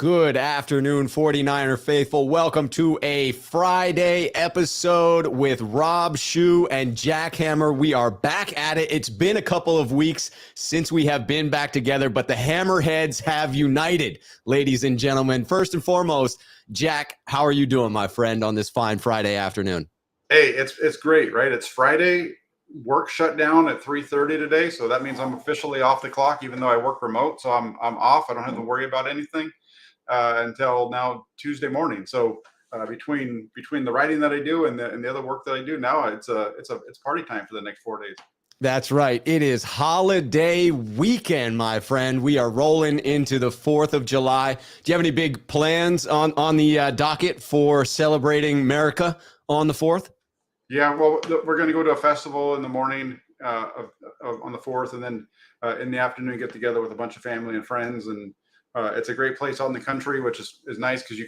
Good afternoon, 49er faithful. Welcome to a Friday episode with Rob, Schuh, and Jack Hammer. We are back at it. It's been a couple of weeks since we have been back together, but the Hammerheads have united, ladies and gentlemen. First and foremost, Jack, how are you doing, my friend, on this fine Friday afternoon? Hey, it's great, right? It's Friday. Work shut down at 3:30 today, so that means I'm officially off the clock, even though I work remote. So I'm off. I don't have to worry about anything until now Tuesday morning. So between the writing that I do and the other work that I do now, it's party time for the next 4 days. That's right. It is holiday weekend, my friend. We are rolling into the 4th of July. Do you have any big plans on the docket for celebrating America on the 4th? Yeah, well, we're going to go to a festival in the morning on the 4th, and then in the afternoon get together with a bunch of family and friends. And it's a great place out in the country, which is nice because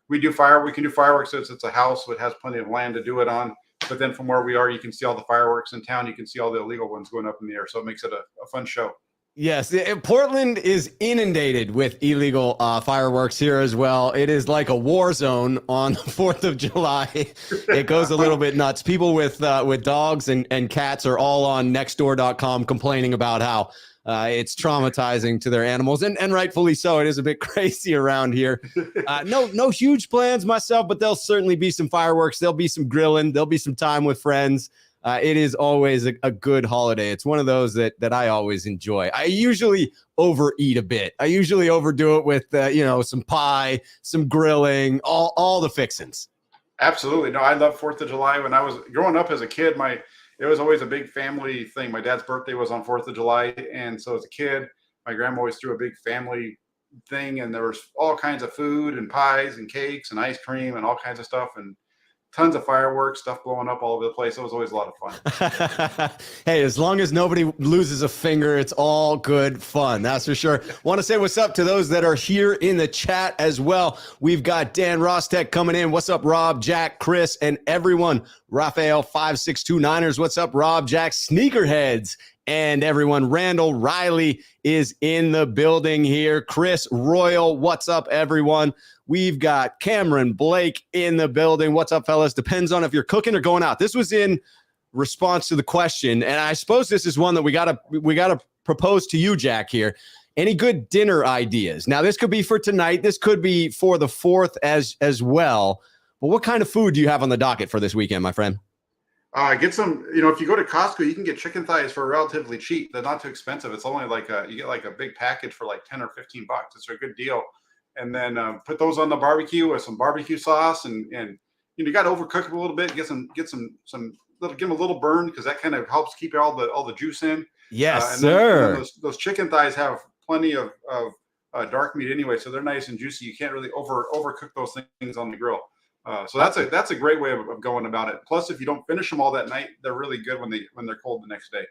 we can do fireworks. So it's a house that has plenty of land to do it on. But then from where we are, you can see all the fireworks in town. You can see all the illegal ones going up in the air. So it makes it a fun show. Yes, Portland is inundated with illegal fireworks here as well. It is like a war zone on the 4th of July. It goes a little bit nuts. People with dogs and cats are all on nextdoor.com complaining about how it's traumatizing to their animals, and rightfully so. It is a bit crazy around here. No huge plans myself, but there'll certainly be some fireworks. There'll be some grilling. There'll be some time with friends. It is always a good holiday. It's one of those that I always enjoy. I usually overeat a bit. I usually overdo it with some pie, some grilling, all the fixins. Absolutely. No, I love 4th of July. When I was growing up as a kid, it was always a big family thing. My dad's birthday was on 4th of July. And so as a kid, my grandma always threw a big family thing, and there was all kinds of food and pies and cakes and ice cream and all kinds of stuff, and tons of fireworks, stuff blowing up all over the place. It was always a lot of fun. Hey, as long as nobody loses a finger, it's all good fun. That's for sure. Want to say what's up to those that are here in the chat as well. We've got Dan Rostek coming in. What's up, Rob, Jack, Chris, and everyone. Raphael 5629ers. What's up, Rob, Jack, Sneakerheads, and everyone. Randall Riley is in the building here. Chris Royal. What's up, everyone? We've got Cameron Blake in the building. What's up, fellas? Depends on if you're cooking or going out. This was in response to the question, and I suppose this is one that we gotta propose to you, Jack, here. Any good dinner ideas? Now, this could be for tonight. This could be for the 4th as well. But what kind of food do you have on the docket for this weekend, my friend? Get some, if you go to Costco, you can get chicken thighs for relatively cheap. They're not too expensive. It's only you get like a big package for like 10 or 15 bucks. It's a good deal. And then put those on the barbecue with some barbecue sauce, and you got to overcook them a little bit. Get them a little burn, because that kind of helps keep all the juice in. Yes, sir. Then those chicken thighs have plenty of dark meat anyway, so they're nice and juicy. You can't really overcook those things on the grill. So that's a great way of going about it. Plus, if you don't finish them all that night, they're really good when they're cold the next day.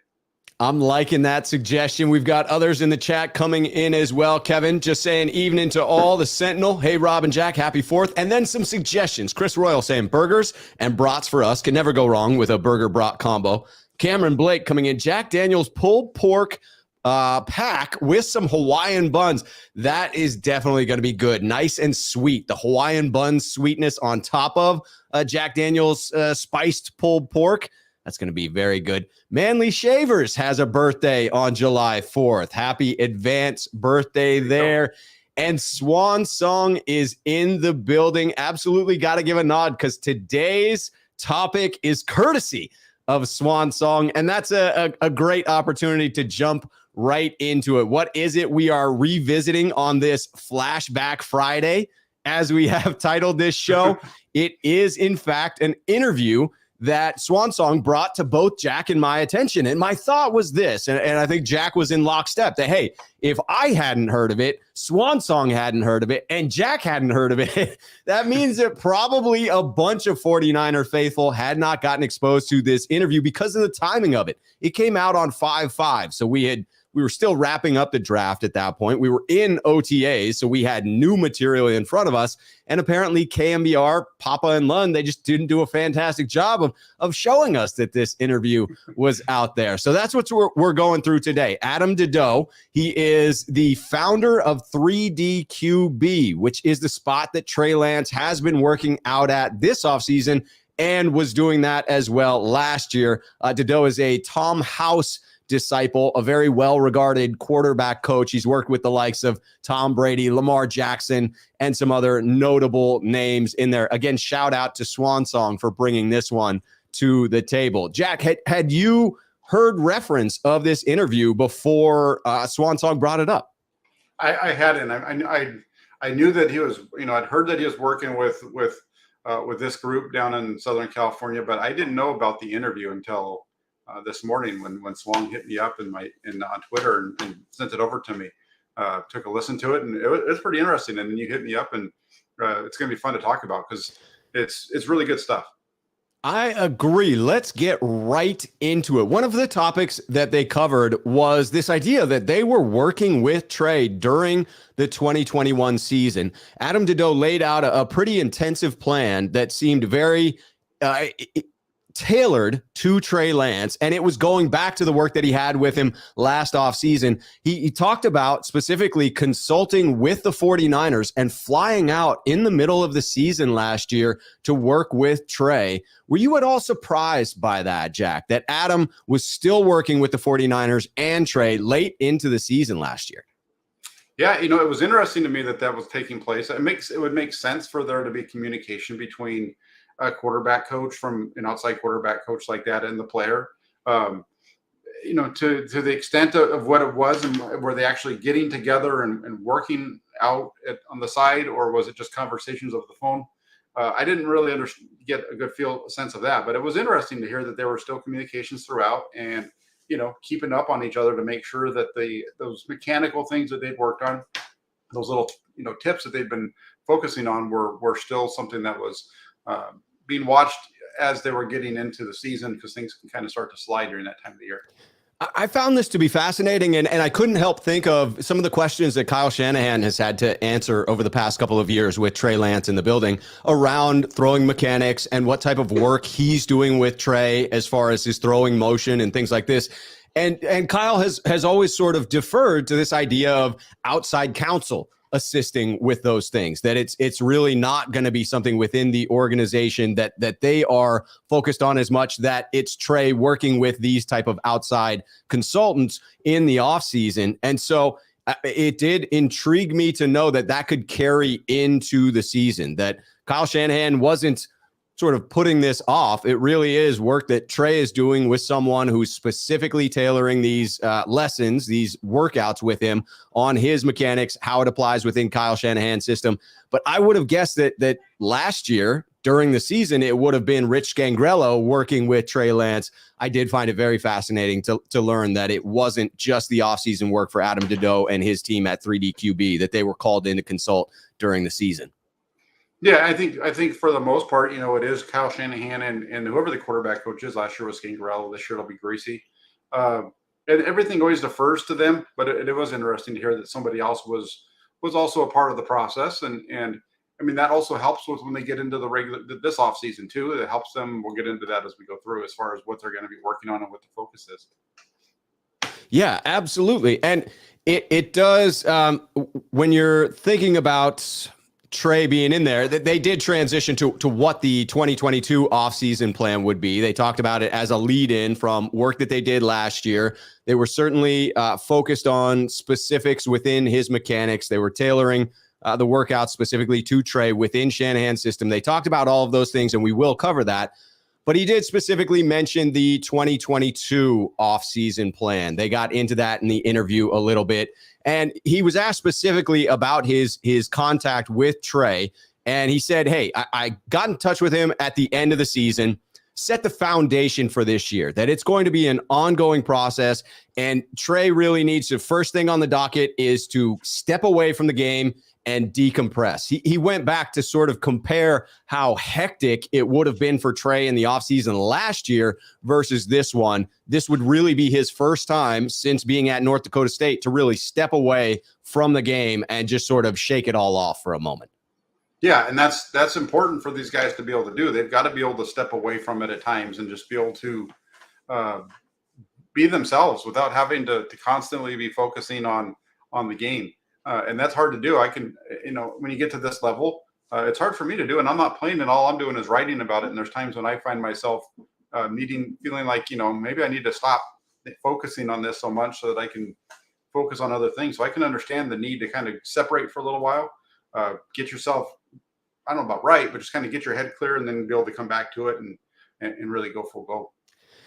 I'm liking that suggestion. We've got others in the chat coming in as well. Kevin just saying evening to all. The Sentinel. Hey, Rob and Jack, happy 4th. And then some suggestions. Chris Royal saying burgers and brats for us. Can never go wrong with a burger brat combo. Cameron Blake coming in. Jack Daniel's pulled pork pack with some Hawaiian buns. That is definitely going to be good. Nice and sweet. The Hawaiian buns sweetness on top of Jack Daniel's spiced pulled pork. That's going to be very good. Manly Shavers has a birthday on July 4th. Happy advance birthday there. And Swan Song is in the building. Absolutely got to give a nod, because today's topic is courtesy of Swan Song. And that's a great opportunity to jump right into it. What is it we are revisiting on this Flashback Friday, as we have titled this show? It is, in fact, an interview that Swan Song brought to both Jack and my attention. And my thought was this, and I think Jack was in lockstep, that, hey, if I hadn't heard of it, Swan Song hadn't heard of it, and Jack hadn't heard of it, that means that probably a bunch of 49er faithful had not gotten exposed to this interview because of the timing of it. It came out on 5/5, so we we were still wrapping up the draft at that point. We were in OTAs, so we had new material in front of us. And apparently KNBR, Papa and Lund, they just didn't do a fantastic job of showing us that this interview was out there. So that's what we're going through today. Adam Dedeaux, he is the founder of 3DQB, which is the spot that Trey Lance has been working out at this offseason and was doing that as well last year. Dedeaux is a Tom House disciple, a very well-regarded quarterback coach. He's worked with the likes of Tom Brady, Lamar Jackson, and some other notable names in there. Again, shout out to Swan Song for bringing this one to the table. Jack, had you heard reference of this interview before Swan Song brought it up? I hadn't. I knew that he was, I'd heard that he was working with this group down in Southern California, but I didn't know about the interview until this morning when Swan hit me up on Twitter and sent it over to me. Took a listen to it, and it was pretty interesting. And then you hit me up, and it's going to be fun to talk about because it's really good stuff. I agree. Let's get right into it. One of the topics that they covered was this idea that they were working with Trey during the 2021 season. Adam Dedeaux laid out a pretty intensive plan that seemed very tailored to Trey Lance, and it was going back to the work that he had with him last offseason. He talked about specifically consulting with the 49ers and flying out in the middle of the season last year to work with Trey. Were you at all surprised by that, Jack, that Adam was still working with the 49ers and Trey late into the season last year? Yeah, it was interesting to me that was taking place. It would make sense for there to be communication between a quarterback coach from an outside quarterback coach like that and the player, to the extent of what it was, and were they actually getting together and working out on the side, or was it just conversations over the phone? I didn't really get a good sense of that, but it was interesting to hear that there were still communications throughout, and keeping up on each other to make sure that those mechanical things that they'd worked on, those little tips that they've been focusing on, were still something that was being watched as they were getting into the season, because things can kind of start to slide during that time of the year. I found this to be fascinating, and I couldn't help think of some of the questions that Kyle Shanahan has had to answer over the past couple of years with Trey Lance in the building around throwing mechanics and what type of work he's doing with Trey as far as his throwing motion and things like this. And Kyle has always sort of deferred to this idea of outside counsel assisting with those things, that it's really not going to be something within the organization that they are focused on as much, that it's Trey working with these type of outside consultants in the offseason. And so it did intrigue me to know that could carry into the season, that Kyle Shanahan wasn't sort of putting this off. It really is work that Trey is doing with someone who's specifically tailoring these lessons, these workouts with him on his mechanics, how it applies within Kyle Shanahan's system. But I would have guessed that last year during the season, it would have been Rich Scangrello working with Trey Lance. I did find it very fascinating to learn that it wasn't just the offseason work for Adam Dedeaux and his team at 3DQB, that they were called in to consult during the season. Yeah, I think for the most part, it is Kyle Shanahan and whoever the quarterback coach is. Last year was Scangarello. This year it'll be Greasy. And everything always defers to them, but it was interesting to hear that somebody else was also a part of the process. And I mean, that also helps with when they get into this offseason too. It helps them. We'll get into that as we go through, as far as what they're going to be working on and what the focus is. Yeah, absolutely. And it does, when you're thinking about Trey being in there, that they did transition to what the 2022 offseason plan would be. They talked about it as a lead-in from work that they did last year. They were certainly focused on specifics within his mechanics. They were tailoring the workouts specifically to Trey within Shanahan's system. They talked about all of those things, and we will cover that. But he did specifically mention the 2022 offseason plan. They got into that in the interview a little bit. And he was asked specifically about his contact with Trey. And he said, hey, I got in touch with him at the end of the season, set the foundation for this year, that it's going to be an ongoing process. And Trey really needs to, first thing on the docket is to step away from the game and decompress. He went back to sort of compare how hectic it would have been for Trey in the offseason last year versus this one. This would really be his first time since being at North Dakota State to really step away from the game and just sort of shake it all off for a moment. Yeah, and that's important for these guys to be able to do. They've got to be able to step away from it at times and just be able to be themselves without having to constantly be focusing on the game. And that's hard to do. I can, when you get to this level, it's hard for me to do. And I'm not playing it. All I'm doing is writing about it. And there's times when I find myself feeling like, maybe I need to stop focusing on this so much so that I can focus on other things. So I can understand the need to kind of separate for a little while, get yourself, I don't know about right, but just kind of get your head clear and then be able to come back to it and really go full go.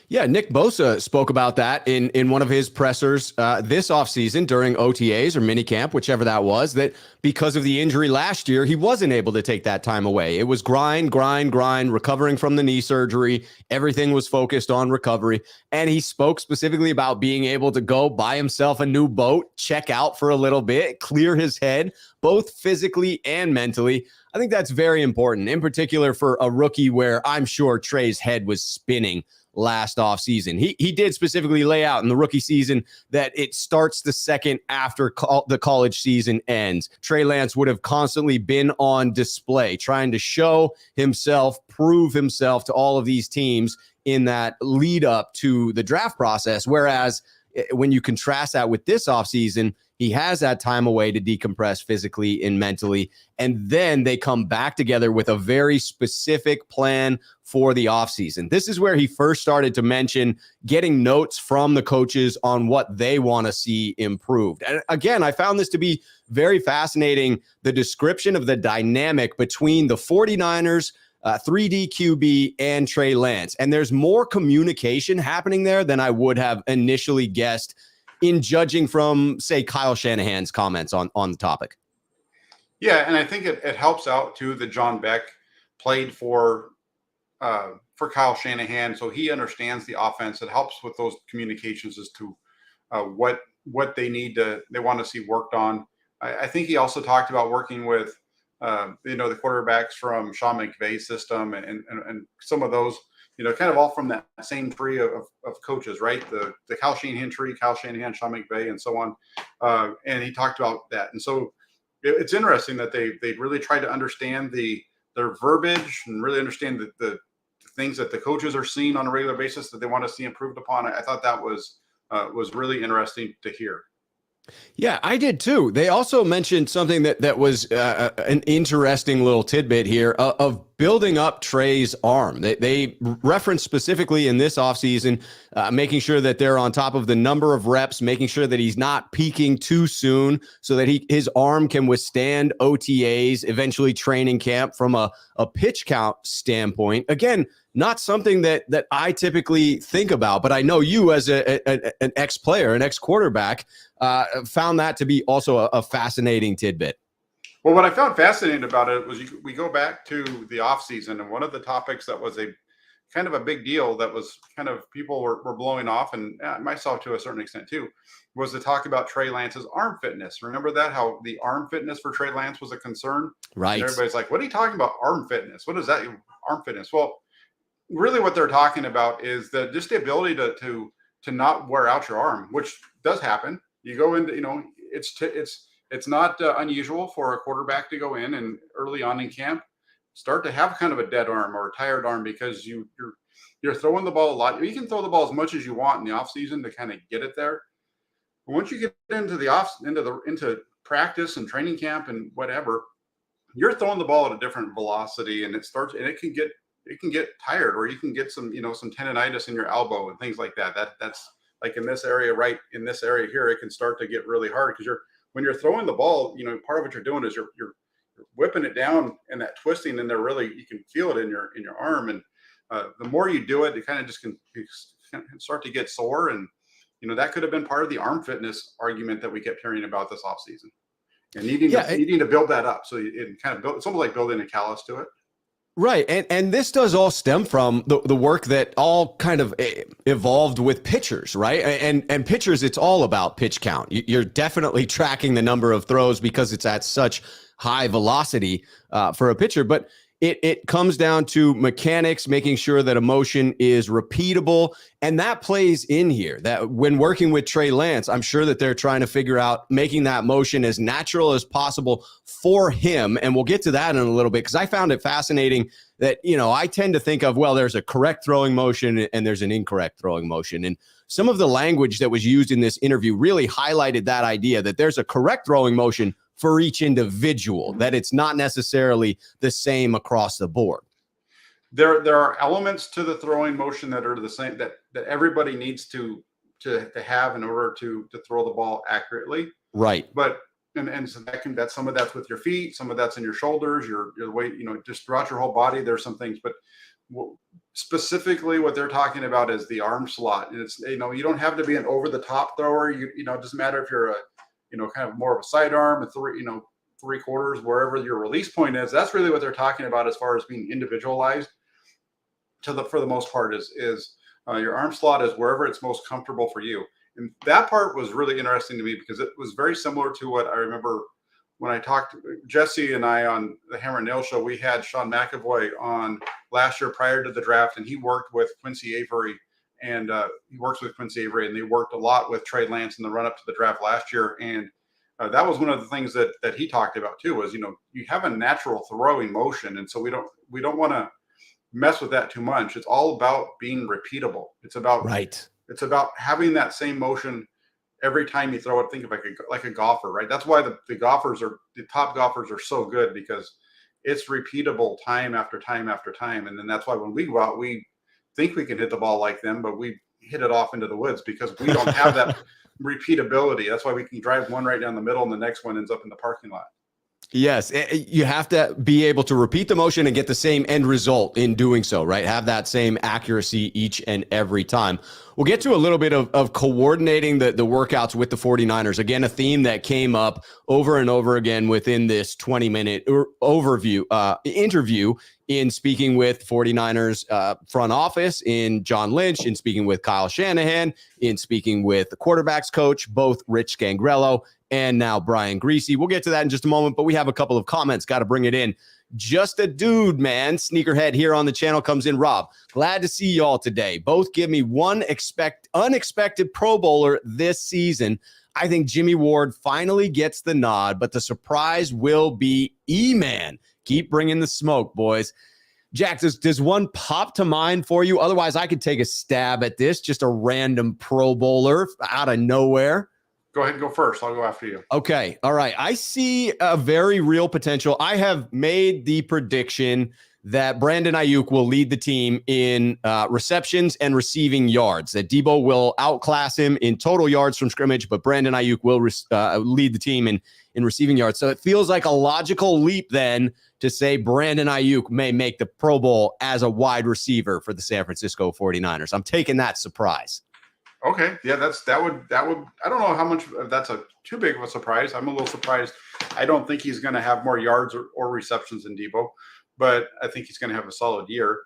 Yeah, Nick Bosa spoke about that in one of his pressers this offseason during OTAs or minicamp, whichever that was, that because of the injury last year, he wasn't able to take that time away. It was grind, recovering from the knee surgery. Everything was focused on recovery. And he spoke specifically about being able to go buy himself a new boat, check out for a little bit, clear his head, both physically and mentally. I think that's very important, in particular for a rookie where I'm sure Trey's head was spinning last offseason. He did specifically lay out in the rookie season that it starts the second after the college season ends. Trey Lance would have constantly been on display, trying to show himself, prove himself to all of these teams in that lead up to the draft process. Whereas when you contrast that with this offseason, he has that time away to decompress physically and mentally. And then they come back together with a very specific plan for the offseason. This is where he first started to mention getting notes from the coaches on what they want to see improved. And again, I found this to be very fascinating, the description of the dynamic between the 49ers, 3D QB, and Trey Lance. And there's more communication happening there than I would have initially guessed in judging from, say, Kyle Shanahan's comments on the topic. Yeah, and I think it helps out, too, that John Beck played for Kyle Shanahan, so he understands the offense. It helps with those communications as to what they want to see worked on. I think he also talked about working with the quarterbacks from Sean McVay's system and some of those, kind of all from that same tree of coaches, right? The Kyle Shanahan tree, Kyle Shanahan, Sean McVay, and so on. And he talked about that. And so it's interesting that they really tried to understand their verbiage and really understand the things that the coaches are seeing on a regular basis that they want to see improved upon. I thought that was really interesting to hear. Yeah, I did too. They also mentioned something that was an interesting little tidbit here of building up Trey's arm. They referenced specifically in this offseason, making sure that they're on top of the number of reps, making sure that he's not peaking too soon so that his arm can withstand OTAs, eventually training camp from a pitch count standpoint. Again, not something that I typically think about, but I know you as an ex-player, an ex-quarterback, found that to be also a fascinating tidbit. Well, what I found fascinating about it was we go back to the offseason, and one of the topics that was a kind of a big deal that was kind of people were blowing off, and myself to a certain extent too, was to talk about Trey Lance's arm fitness. Remember that, how the arm fitness for Trey Lance was a concern? Right. And everybody's like, what are you talking about, arm fitness? What is that, arm fitness? Well, really what they're talking about is just the ability to not wear out your arm, which does happen. You go into, it's not unusual for a quarterback to go in and early on in camp start to have kind of a dead arm or a tired arm because you're throwing the ball a lot. You can throw the ball as much as you want in the off season to kind of get it there. But once you get into practice and training camp and whatever, you're throwing the ball at a different velocity, and it can get tired, or you can get some tendonitis in your elbow and things like that. That's like in this area, right in this area here, it can start to get really hard because when you're throwing the ball, part of what you're doing is you're whipping it down and that twisting, and you can feel it in your arm. And the more you do it, it kind of just can start to get sore. And, that could have been part of the arm fitness argument that we kept hearing about this offseason and needing to build that up. So it kind of it's almost like building a callus to it. Right. And this does all stem from the work that all kind of evolved with pitchers, right? And pitchers, it's all about pitch count. You're definitely tracking the number of throws because it's at such high velocity for a pitcher. But it comes down to mechanics, making sure that a motion is repeatable. And that plays in here. That when working with Trey Lance, I'm sure that they're trying to figure out making that motion as natural as possible for him. And we'll get to that in a little bit, because I found it fascinating that, I tend to think of, well, there's a correct throwing motion and there's an incorrect throwing motion. And some of the language that was used in this interview really highlighted that idea that there's a correct throwing motion for each individual, that it's not necessarily the same across the board. There are elements to the throwing motion that are the same, that everybody needs to have in order to throw the ball accurately. Right. But and so that's some of that's with your feet, some of that's in your shoulders, your weight, just throughout your whole body. There's some things, but specifically what they're talking about is the arm slot. And it's, you don't have to be an over the top thrower. It doesn't matter if you're a kind of more of a sidearm, a three quarters, wherever your release point is. That's really what they're talking about as far as being individualized. For the most part, is your arm slot is wherever it's most comfortable for you. And that part was really interesting to me, because it was very similar to what I remember when I talked to Jesse and I on the Hammer and Nail show. We had Sean McAvoy on last year prior to the draft, and he worked with Quincy Avery. And he works with Quincy Avery, and they worked a lot with Trey Lance in the run up to the draft last year. And that was one of the things that he talked about too, was, you have a natural throwing motion. And so we don't want to mess with that too much. It's all about being repeatable. It's about, right. It's about having that same motion every time you throw it. Think of like a golfer, right? That's why the top golfers are so good, because it's repeatable time after time after time. And then that's why when we go out, we think we can hit the ball like them, but we hit it off into the woods because we don't have that repeatability. That's why we can drive one right down the middle and the next one ends up in the parking lot. Yes, you have to be able to repeat the motion and get the same end result in doing so, right? Have that same accuracy each and every time. We'll get to a little bit of coordinating the workouts with the 49ers. Again, a theme that came up over and over again within this 20-minute interview in speaking with 49ers front office, in John Lynch, in speaking with Kyle Shanahan, in speaking with the quarterbacks coach, both Rich Gangrello and now Brian Greasy. We'll get to that in just a moment, but we have a couple of comments. Got to bring it in. Just a dude, man. Sneakerhead here on the channel comes in. Rob, glad to see y'all today. Both give me one unexpected Pro Bowler this season. I think Jimmy Ward finally gets the nod, but the surprise will be E-Man. Keep bringing the smoke, boys. Jack, does one pop to mind for you? Otherwise, I could take a stab at this. Just a random Pro Bowler out of nowhere. Go ahead and go first. I'll go after you. Okay. All right. I see a very real potential. I have made the prediction that Brandon Ayuk will lead the team in receptions and receiving yards, that Deebo will outclass him in total yards from scrimmage, but Brandon Ayuk will lead the team in receiving yards. So it feels like a logical leap then to say Brandon Ayuk may make the Pro Bowl as a wide receiver for the San Francisco 49ers. I'm taking that surprise. Okay. Yeah, that would, I don't know how much that's too big of a surprise. I'm a little surprised. I don't think he's going to have more yards or receptions than Deebo, but I think he's going to have a solid year.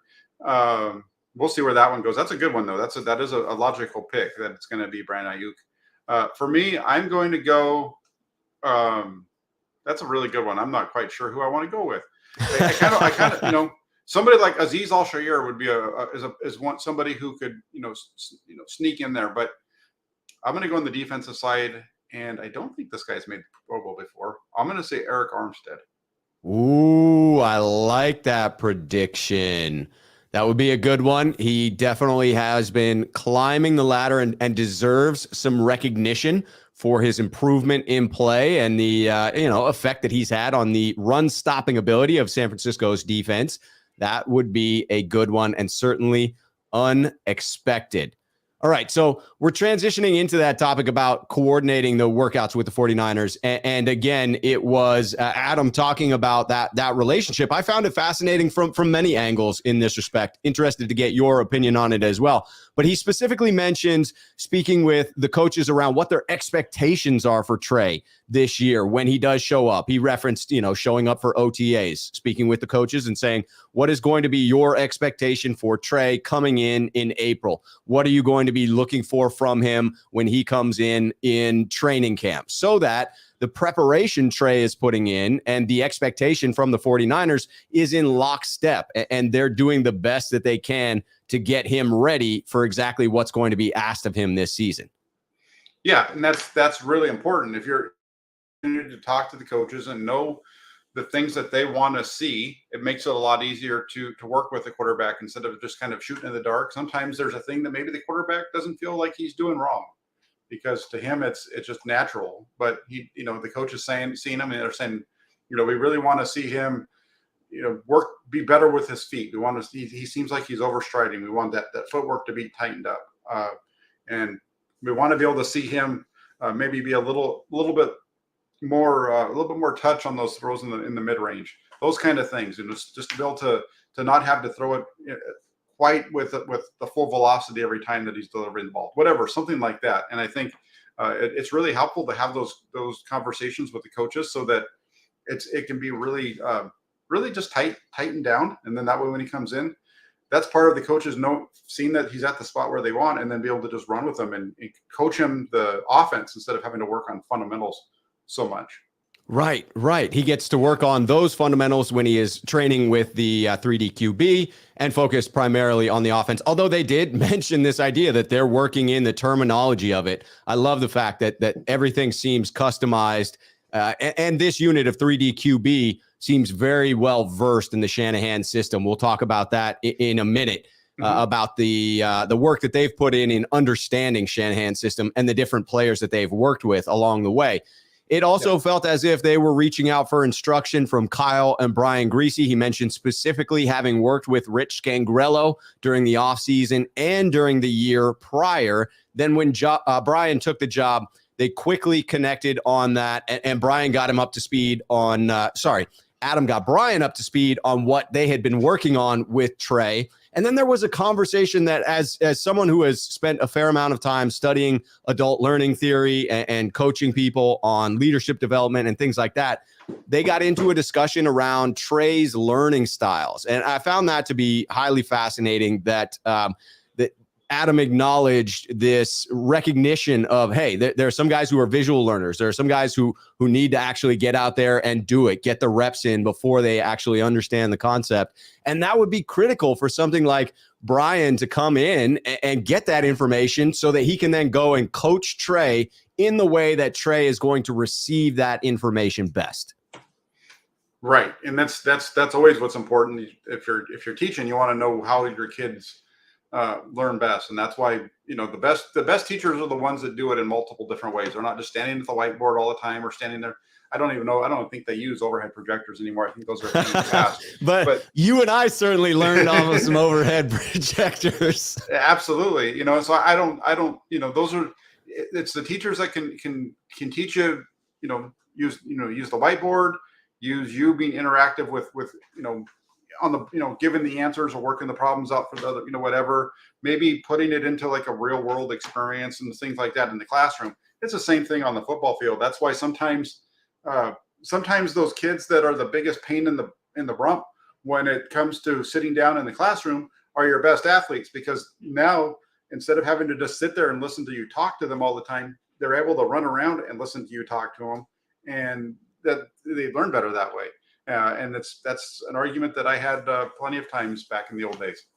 We'll see where that one goes. That's a good one though. That is a logical pick, that it's going to be Brandon Ayuk. For me, I'm going to go, that's a really good one. I'm not quite sure who I want to go with. I kind of, somebody like Azeez Al-Shaair would be somebody who could, sneak in there. But I'm going to go on the defensive side, and I don't think this guy's made the Pro Bowl before. I'm going to say Eric Armstead. Ooh, I like that prediction. That would be a good one. He definitely has been climbing the ladder and deserves some recognition for his improvement in play and the effect that he's had on the run-stopping ability of San Francisco's defense. That would be a good one and certainly unexpected. All right, so we're transitioning into that topic about coordinating the workouts with the 49ers. And again, it was Adam talking about that relationship. I found it fascinating from many angles in this respect. Interested to get your opinion on it as well. But he specifically mentions speaking with the coaches around what their expectations are for Trey this year when he does show up? He referenced, showing up for OTAs, speaking with the coaches and saying, what is going to be your expectation for Trey coming in April? What are you going to be looking for from him when he comes in training camp? So that the preparation Trey is putting in and the expectation from the 49ers is in lockstep, and they're doing the best that they can to get him ready for exactly what's going to be asked of him this season. Yeah, and that's really important. If you're to talk to the coaches and know the things that they want to see, it makes it a lot easier to work with the quarterback instead of just kind of shooting in the dark. Sometimes there's a thing that maybe the quarterback doesn't feel like he's doing wrong, because to him it's just natural. But the coach is seeing him, and they're saying, we really want to see him, be better with his feet. We want to see, he seems like he's overstriding. We want that footwork to be tightened up, and we want to be able to see him maybe be a little bit more touch on those throws in the mid range. Those kind of things, and just to be able to not have to throw it quite with the full velocity every time that he's delivering the ball, whatever, something like that. And I think it's really helpful to have those conversations with the coaches so that it can be really just tightened down. And then that way, when he comes in, that's part of the coaches seeing that he's at the spot where they want, and then be able to just run with them and coach him the offense instead of having to work on fundamentals so much. Right. He gets to work on those fundamentals when he is training with the 3D QB and focus primarily on the offense. Although they did mention this idea that they're working in the terminology of it. I love the fact that everything seems customized, and this unit of 3D QB seems very well versed in the Shanahan system. We'll talk about that in a minute, about the work that they've put in understanding Shanahan's system and the different players that they've worked with along the way. It also felt as if they were reaching out for instruction from Kyle and Brian Greasy. He mentioned specifically having worked with Rich Scangrello during the offseason and during the year prior. Then when Brian took the job, they quickly connected on that, and Brian got him up to speed on Adam got Brian up to speed on what they had been working on with Trey. And then there was a conversation that as someone who has spent a fair amount of time studying adult learning theory and coaching people on leadership development and things like that, they got into a discussion around Trey's learning styles. And I found that to be highly fascinating, that Adam acknowledged this recognition of, hey, there are some guys who are visual learners. There are some guys who need to actually get out there and do it, get the reps in before they actually understand the concept. And that would be critical for something like Brian to come in and get that information so that he can then go and coach Trey in the way that Trey is going to receive that information best. Right. And that's always what's important. If you're teaching, you want to know how your kids learn best. And that's why, the best teachers are the ones that do it in multiple different ways. They're not just standing at the whiteboard all the time or standing there. I don't even know. I don't think they use overhead projectors anymore. I think those are past. but you and I certainly learned off of some overhead projectors. Absolutely. So I don't, those are, it's the teachers that can teach you, use the whiteboard, use you being interactive with, on the, giving the answers or working the problems out for the other, whatever, maybe putting it into like a real world experience and things like that in the classroom. It's the same thing on the football field. That's why sometimes those kids that are the biggest pain in the rump when it comes to sitting down in the classroom are your best athletes, because now instead of having to just sit there and listen to you talk to them all the time, they're able to run around and listen to you talk to them, and that they learn better that way. And that's an argument that I had plenty of times back in the old days.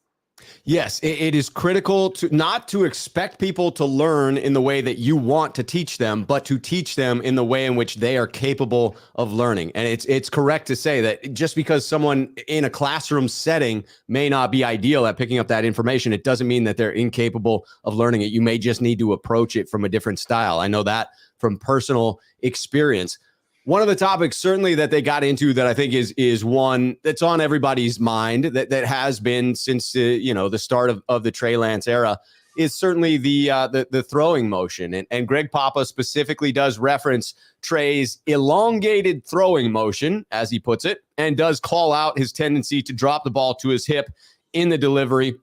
Yes, it is critical to not to expect people to learn in the way that you want to teach them, but to teach them in the way in which they are capable of learning. And it's correct to say that just because someone in a classroom setting may not be ideal at picking up that information, it doesn't mean that they're incapable of learning it. You may just need to approach it from a different style. I know that from personal experience. One of the topics certainly that they got into that I think is one that's on everybody's mind that has been since the start of the Trey Lance era is certainly the throwing motion. And Greg Papa specifically does reference Trey's elongated throwing motion, as he puts it, and does call out his tendency to drop the ball to his hip in the delivery.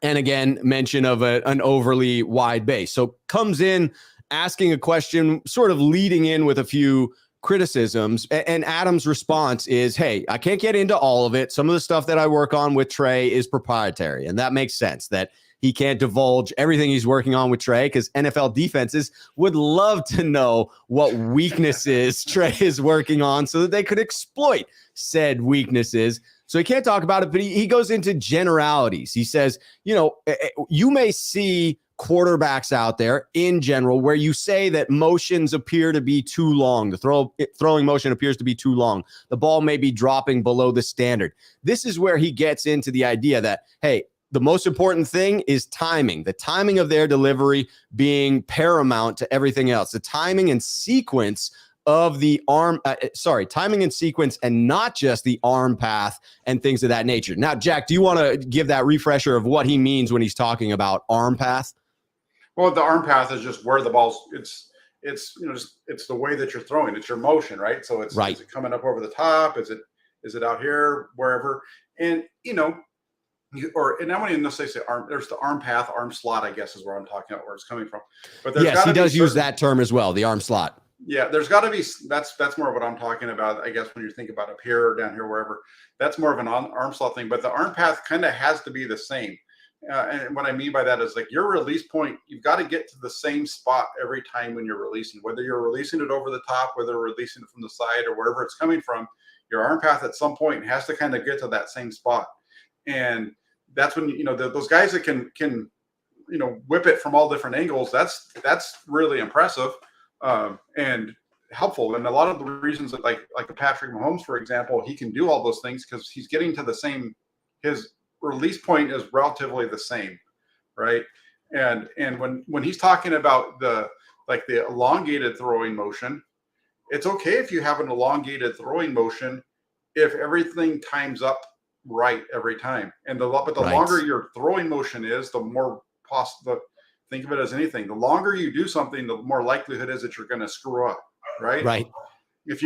And again, mention of an overly wide base. So comes in asking a question, sort of leading in with a few criticisms. And Adam's response is, hey, I can't get into all of it. Some of the stuff that I work on with Trey is proprietary. And that makes sense that he can't divulge everything he's working on with Trey, because NFL defenses would love to know what weaknesses Trey is working on so that they could exploit said weaknesses. So he can't talk about it, but he goes into generalities. He says, you may see quarterbacks out there in general where you say that motions appear to be too long. The throwing motion appears to be too long. The ball may be dropping below the standard. This is where he gets into the idea that, hey, the most important thing is timing, the timing of their delivery being paramount to everything else, the timing and sequence of the timing and sequence, and not just the arm path and things of that nature. Now, Jack, do you want to give that refresher of what he means when he's talking about arm path? Well, the arm path is just where the ball's, it's the way that you're throwing. It's your motion, right? So it's, Is it coming up over the top? Is it out here, wherever? And, and I wouldn't even necessarily say arm. There's the arm path, arm slot, I guess is where I'm talking about, where it's coming from. But yes, he does use that term as well, the arm slot. Yeah, there's got to be, that's more of what I'm talking about, I guess, when you think about up here or down here, wherever. That's more of an arm slot thing. But the arm path kind of has to be the same. And what I mean by that is, like, your release point, you've got to get to the same spot every time when you're releasing, whether you're releasing it over the top, whether you're releasing it from the side, or wherever it's coming from. Your arm path at some point has to kind of get to that same spot. And that's when, those guys that can whip it from all different angles, that's really impressive and helpful. And a lot of the reasons that like a Patrick Mahomes, for example, he can do all those things because he's getting to the same, his release point is relatively the same, right? And when he's talking about the elongated throwing motion, it's okay if you have an elongated throwing motion if everything times up right every time. And the longer your throwing motion is, the more possible. Think of it as anything. The longer you do something, the more likelihood is that you're going to screw up, right? Right. If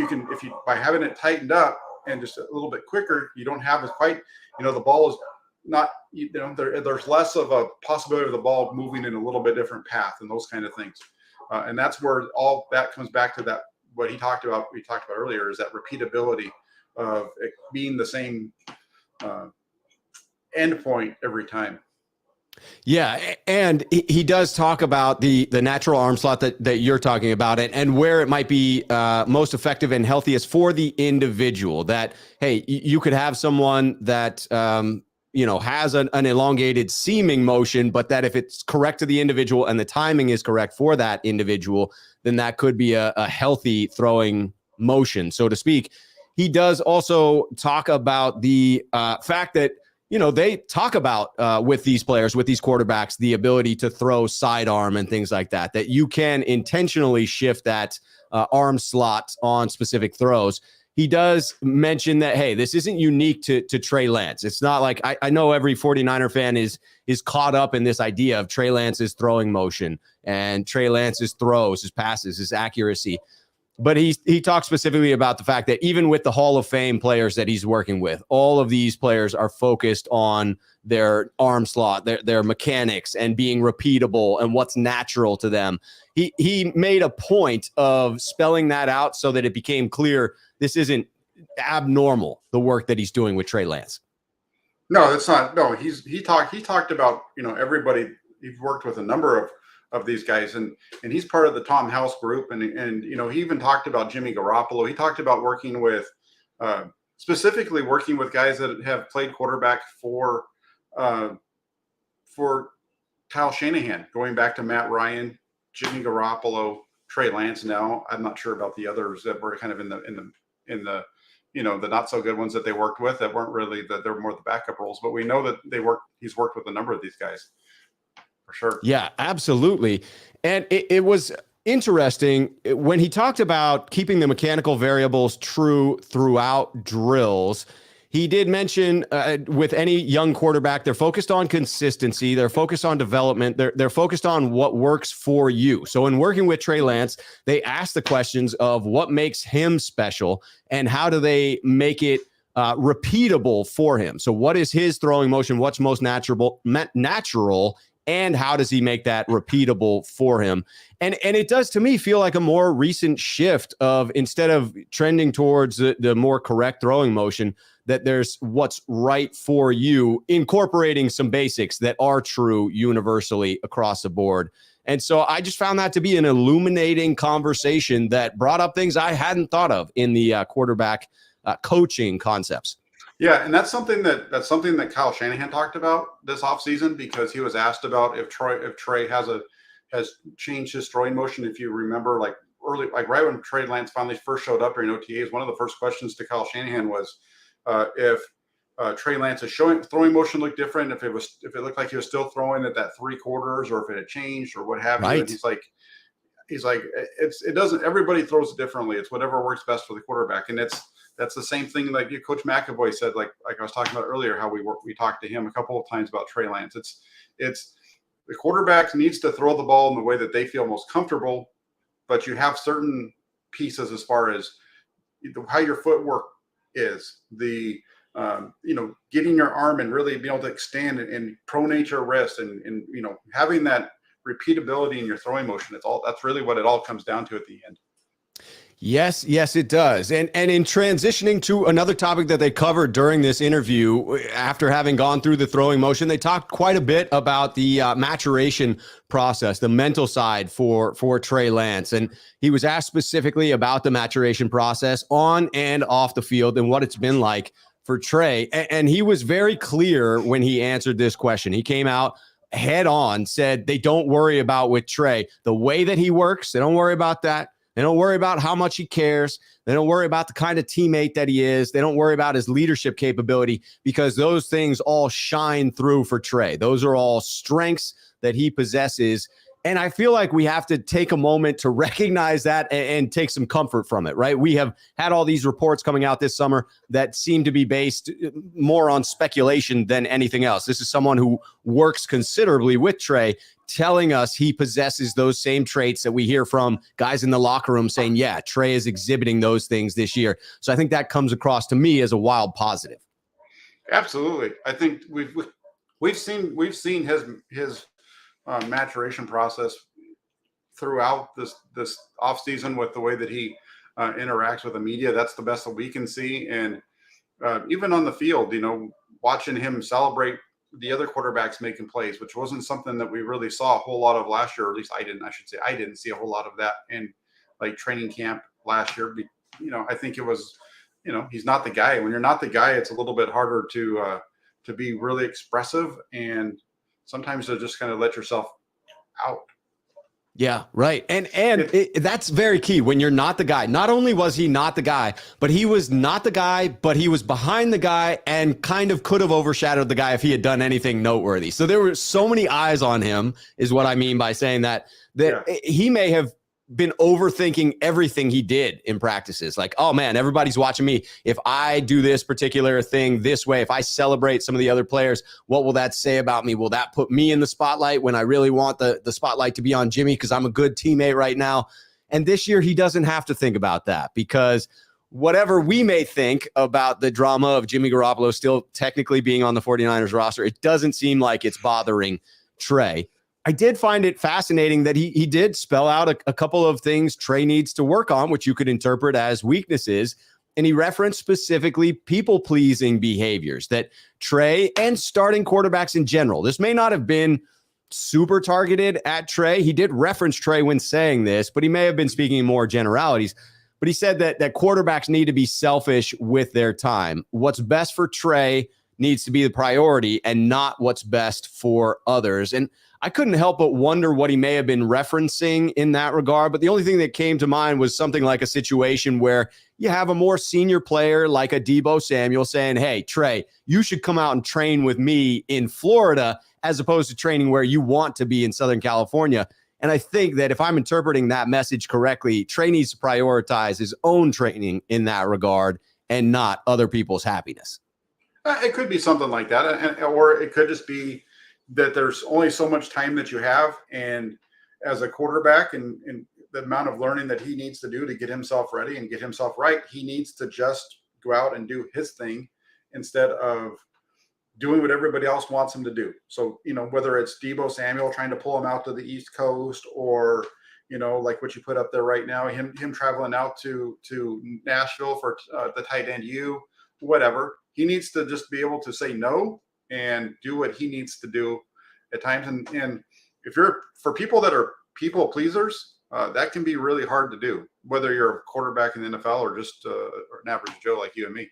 by having it tightened up and just a little bit quicker, you don't have as quite, the ball is not, there's less of a possibility of the ball moving in a little bit different path and those kind of things. And that's where all that comes back to that, what we talked about earlier, is that repeatability of it being the same end point every time. Yeah, and he does talk about the natural arm slot that you're talking about, and where it might be most effective and healthiest for the individual. That, hey, you could have someone that has an elongated seeming motion, but that if it's correct to the individual and the timing is correct for that individual, then that could be a healthy throwing motion, so to speak. He does also talk about the fact that, they talk about with these players, with these quarterbacks, the ability to throw sidearm and things like that, that you can intentionally shift that arm slot on specific throws. He does mention that, hey, this isn't unique to Trey Lance. It's not like, I know every 49er fan is caught up in this idea of Trey Lance's throwing motion and Trey Lance's throws, his passes, his accuracy. But he talks specifically about the fact that even with the Hall of Fame players that he's working with, all of these players are focused on their arm slot, their mechanics, and being repeatable and what's natural to them. He made a point of spelling that out so that it became clear this isn't abnormal, the work that he's doing with Trey Lance. No, that's not. No, he talked about, everybody. He's worked with a number of these guys, and he's part of the Tom House group, and he even talked about Jimmy Garoppolo. He talked about working with specifically working with guys that have played quarterback for Kyle Shanahan, going back to Matt Ryan, Jimmy Garoppolo, Trey Lance. Now I'm not sure about the others that were kind of in the the not so good ones that they worked with, that weren't really they're more the backup roles, but we know that he's worked with a number of these guys. For sure. Yeah, absolutely. And it was interesting when he talked about keeping the mechanical variables true throughout drills. He did mention with any young quarterback, they're focused on consistency. They're focused on development. They're focused on what works for you. So in working with Trey Lance, they asked the questions of what makes him special and how do they make it repeatable for him. So what is his throwing motion? What's most natural and how does he make that repeatable for him? And it does to me feel like a more recent shift of, instead of trending towards the more correct throwing motion, that there's what's right for you, incorporating some basics that are true universally across the board. And so I just found that to be an illuminating conversation that brought up things I hadn't thought of in the quarterback coaching concepts. Yeah, and that's something that Kyle Shanahan talked about this offseason, because he was asked about if Trey has changed his throwing motion. If you remember, like right when Trey Lance finally first showed up during OTAs, one of the first questions to Kyle Shanahan was if Trey Lance's throwing motion looked different, if it looked like he was still throwing at that 3/4, or if it had changed, or what have you. And he's like, it doesn't. Everybody throws it differently. It's whatever works best for the quarterback, and that's the same thing like Coach McAvoy said, like I was talking about earlier, how we talked to him a couple of times about Trey Lance. It's the quarterback needs to throw the ball in the way that they feel most comfortable, but you have certain pieces as far as how your footwork is, getting your arm and really being able to extend and pronate your wrist, and having that repeatability in your throwing motion. That's really what it all comes down to at the end. Yes, it does. And in transitioning to another topic that they covered during this interview, after having gone through the throwing motion, they talked quite a bit about the maturation process, the mental side for Trey Lance. And he was asked specifically about the maturation process on and off the field and what it's been like for Trey. And he was very clear when he answered this question. He came out head on, said they don't worry about with Trey the way that he works. They don't worry about that. They don't worry about how much he cares. They don't worry about the kind of teammate that he is. They don't worry about his leadership capability, because those things all shine through for Trey. Those are all strengths that he possesses. And I feel like we have to take a moment to recognize that and take some comfort from it, right? We have had all these reports coming out this summer that seem to be based more on speculation than anything else. This is someone who works considerably with Trey, telling us he possesses those same traits that we hear from guys in the locker room saying, yeah, Trey is exhibiting those things this year. So I think that comes across to me as a wild positive. Absolutely. I think we've seen his maturation process throughout this offseason with the way that he interacts with the media. That's the best that we can see. And even on the field, watching him celebrate the other quarterbacks making plays, which wasn't something that we really saw a whole lot of last year, or at least I didn't see a whole lot of that in like training camp last year. I think it was, he's not the guy. When you're not the guy, it's a little bit harder to be really expressive, and sometimes to just kind of let yourself out. Yeah, right. And that's very key. When you're not the guy, not only was he not the guy, but he was not the guy, but he was behind the guy and kind of could have overshadowed the guy if he had done anything noteworthy. So there were so many eyes on him, is what I mean by saying that he may have been overthinking everything he did in practices. Like, oh man, everybody's watching me. If I do this particular thing this way, if I celebrate some of the other players, what will that say about me? Will that put me in the spotlight when I really want the spotlight to be on Jimmy because I'm a good teammate right now? And this year he doesn't have to think about that, because whatever we may think about the drama of Jimmy Garoppolo still technically being on the 49ers roster, it doesn't seem like it's bothering Trey. I did find it fascinating that he did spell out a couple of things Trey needs to work on, which you could interpret as weaknesses. And he referenced specifically people-pleasing behaviors that Trey and starting quarterbacks in general, this may not have been super targeted at Trey. He did reference Trey when saying this, but he may have been speaking in more generalities. But he said that quarterbacks need to be selfish with their time. What's best for Trey needs to be the priority and not what's best for others. And I couldn't help but wonder what he may have been referencing in that regard. But the only thing that came to mind was something like a situation where you have a more senior player like a Deebo Samuel saying, hey, Trey, you should come out and train with me in Florida as opposed to training where you want to be in Southern California. And I think that if I'm interpreting that message correctly, Trey needs to prioritize his own training in that regard and not other people's happiness. It could be something like that. Or it could just be that there's only so much time that you have. And as a quarterback and the amount of learning that he needs to do to get himself ready and get himself right, he needs to just go out and do his thing instead of doing what everybody else wants him to do. So, whether it's Deebo Samuel trying to pull him out to the East Coast, or, like what you put up there right now, him traveling out to Nashville for the tight end whatever. He needs to just be able to say no and do what he needs to do at times. And if for people that are people pleasers, that can be really hard to do, whether you're a quarterback in the NFL or just an average Joe like you and me.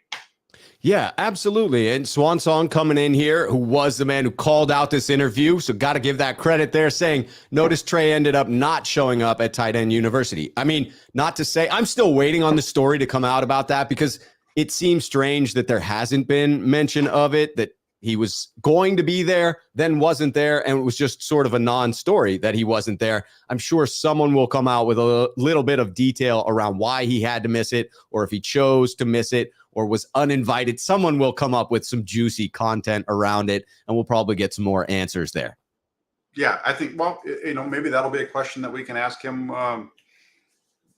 Yeah, absolutely. And Swan Song coming in here, who was the man who called out this interview. So got to give that credit there, saying, notice Trey ended up not showing up at Tight End University. I mean, not to say, I'm still waiting on the story to come out about that, because it seems strange that there hasn't been mention of it, that he was going to be there, then wasn't there, and it was just sort of a non-story that he wasn't there. I'm sure someone will come out with a little bit of detail around why he had to miss it, or if he chose to miss it, or was uninvited. Someone will come up with some juicy content around it, and we'll probably get some more answers there. Yeah, I think, well, maybe that'll be a question that we can ask him, on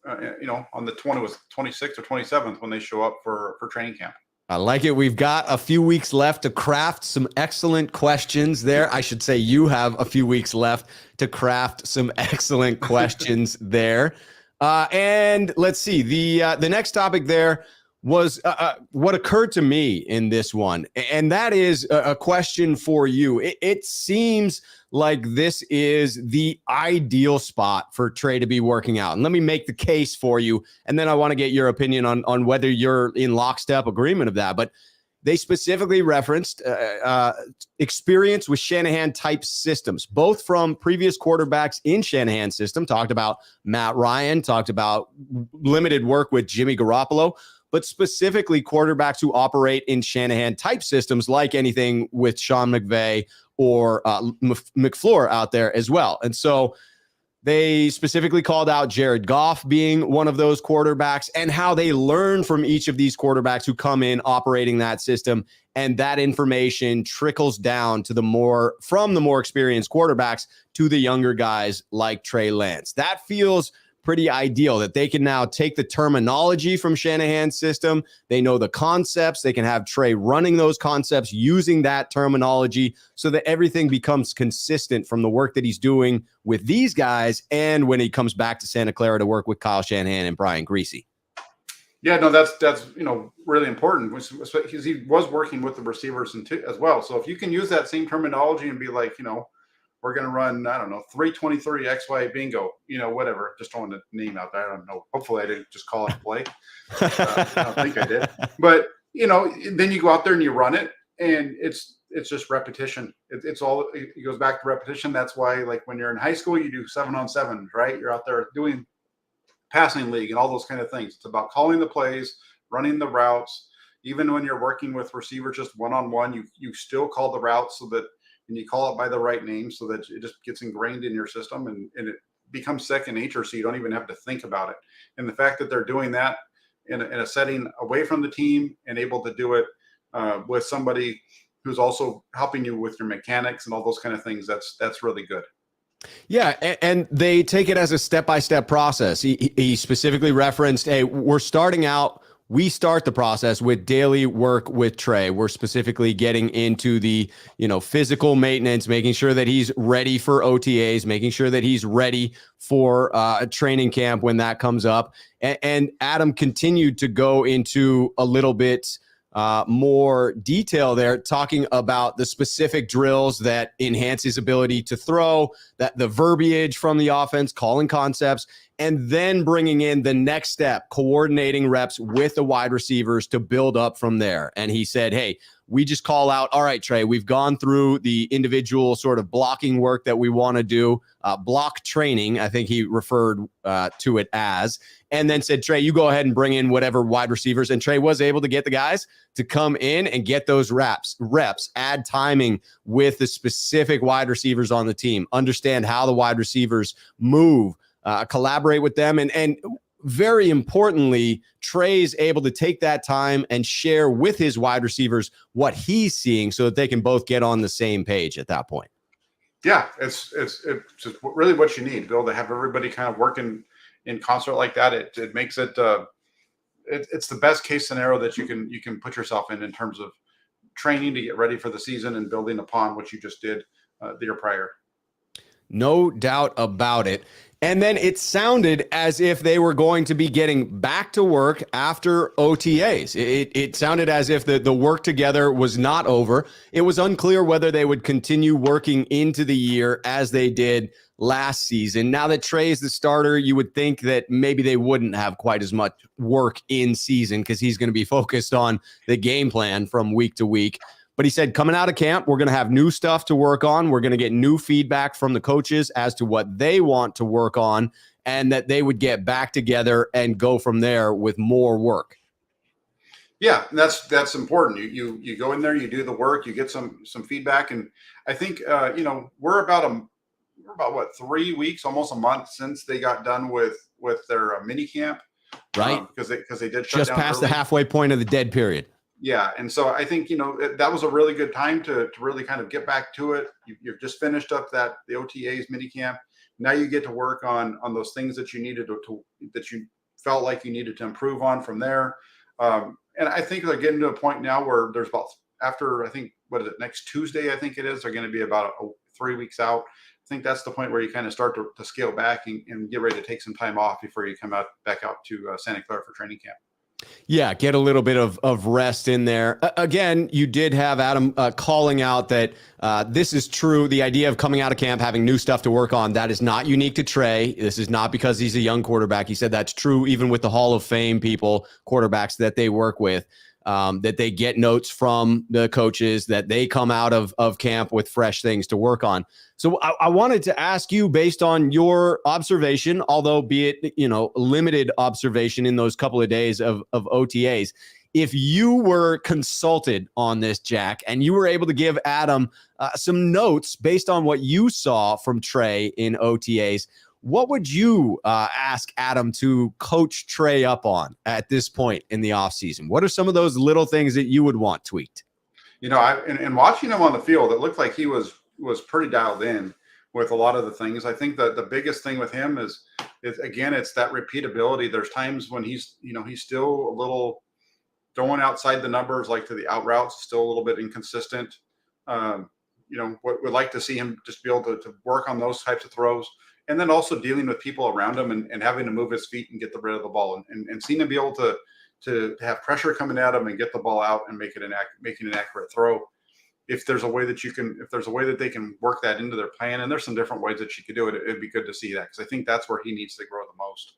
the 26th or 27th when they show up for training camp. I like it. We've got a few weeks left to craft some excellent questions there. I should say you have a few weeks left to craft some excellent questions there. And let's see, the next topic there was what occurred to me in this one. And that is a question for you. It seems like this is the ideal spot for Trey to be working out. And let me make the case for you. And then I want to get your opinion on whether you're in lockstep agreement of that. But they specifically referenced experience with Shanahan type systems, both from previous quarterbacks in Shanahan's system. Talked about Matt Ryan, talked about limited work with Jimmy Garoppolo, but specifically quarterbacks who operate in Shanahan type systems, like anything with Sean McVay or McFleur out there as well. And so they specifically called out Jared Goff being one of those quarterbacks, and how they learn from each of these quarterbacks who come in operating that system. And that information trickles down to the more experienced quarterbacks to the younger guys like Trey Lance. That feels pretty ideal, that they can now take the terminology from Shanahan's system. They know the concepts. They can have Trey running those concepts using that terminology, so that everything becomes consistent from the work that he's doing with these guys and when he comes back to Santa Clara to work with Kyle Shanahan and Brian Griese. Yeah, no, that's really important, because he was working with the receivers as well. So if you can use that same terminology and be like, we're going to run, I don't know, 323 XY bingo, whatever. Just throwing the name out there. I don't know. Hopefully I didn't just call it play. I don't think I did. But, then you go out there and you run it, and it's just repetition. It goes back to repetition. That's why, like, when you're in high school, you do 7-on-7s, right? You're out there doing passing league and all those kind of things. It's about calling the plays, running the routes. Even when you're working with receivers just one-on-one, you still call the routes, and you call it by the right name, so that it just gets ingrained in your system, and it becomes second nature, so you don't even have to think about it. And the fact that they're doing that in a setting away from the team and able to do it with somebody who's also helping you with your mechanics and all those kind of things, that's really good. Yeah, and they take it as a step-by-step process. He specifically referenced, hey, we start the process with daily work with Trey. We're specifically getting into the, physical maintenance, making sure that he's ready for OTAs, making sure that he's ready for a training camp when that comes up. And Adam continued to go into a little bit more detail there, talking about the specific drills that enhance his ability to throw, that the verbiage from the offense, calling concepts, and then bringing in the next step, coordinating reps with the wide receivers to build up from there. And he said, hey, we just call out, all right, Trey, we've gone through the individual sort of blocking work that we want to do, block training, I think he referred to it as, and then said, Trey, you go ahead and bring in whatever wide receivers. And Trey was able to get the guys to come in and get those reps, add timing with the specific wide receivers on the team, understand how the wide receivers move, collaborate with them. And very importantly, Trey's able to take that time and share with his wide receivers what he's seeing, so that they can both get on the same page at that point. Yeah, it's just really what you need, Bill, to have everybody kind of working in concert like that. It makes it it's the best case scenario that you can put yourself in terms of training to get ready for the season and building upon what you just did the year prior. No doubt about it. And then it sounded as if they were going to be getting back to work after OTAs. It sounded as if the work together was not over. It was unclear whether they would continue working into the year as they did last season. Now that Trey is the starter, you would think that maybe they wouldn't have quite as much work in season because he's going to be focused on the game plan from week to week. But he said, coming out of camp, we're going to have new stuff to work on. We're going to get new feedback from the coaches as to what they want to work on, and that they would get back together and go from there with more work. Yeah, that's important. You go in there, you do the work, you get some feedback, and I think we're about what 3 weeks, almost a month since they got done with their mini camp, right? Because they did shut just down past early. The halfway point of the dead period. Yeah, and so I think that was a really good time to really kind of get back to it. You've just finished up the OTAs mini camp. Now you get to work on those things that you needed that you felt like you needed to improve on from there. And I think they're getting to a point now where there's about after, I think, what is it, next Tuesday, I think it is, they're going to be about 3 weeks out. I think that's the point where you kind of start to scale back and get ready to take some time off before you come back out to Santa Clara for training camp. Yeah, get a little bit of rest in there. Again, you did have Adam calling out that this is true. The idea of coming out of camp, having new stuff to work on, that is not unique to Trey. This is not because he's a young quarterback. He said that's true even with the Hall of Fame people, quarterbacks that they work with, that they get notes from the coaches, that they come out of camp with fresh things to work on. So I wanted to ask you, based on your observation, although be it, limited observation in those couple of days of OTAs, if you were consulted on this, Jack, and you were able to give Adam some notes based on what you saw from Trey in OTAs, what would you ask Adam to coach Trey up on at this point in the offseason? What are some of those little things that you would want tweaked? And watching him on the field, it looked like he was pretty dialed in with a lot of the things. I think that the biggest thing with him is again, it's that repeatability. There's times when he's still a little going outside the numbers, like to the out routes, still a little bit inconsistent. What we'd like to see him just be able to work on those types of throws. And then also dealing with people around him and having to move his feet and get rid of the ball and seeing him be able to have pressure coming at him and get the ball out and making an accurate throw. If there's a way that they can work that into their plan, and there's some different ways that you could do it, it'd be good to see that, because I think that's where he needs to grow the most.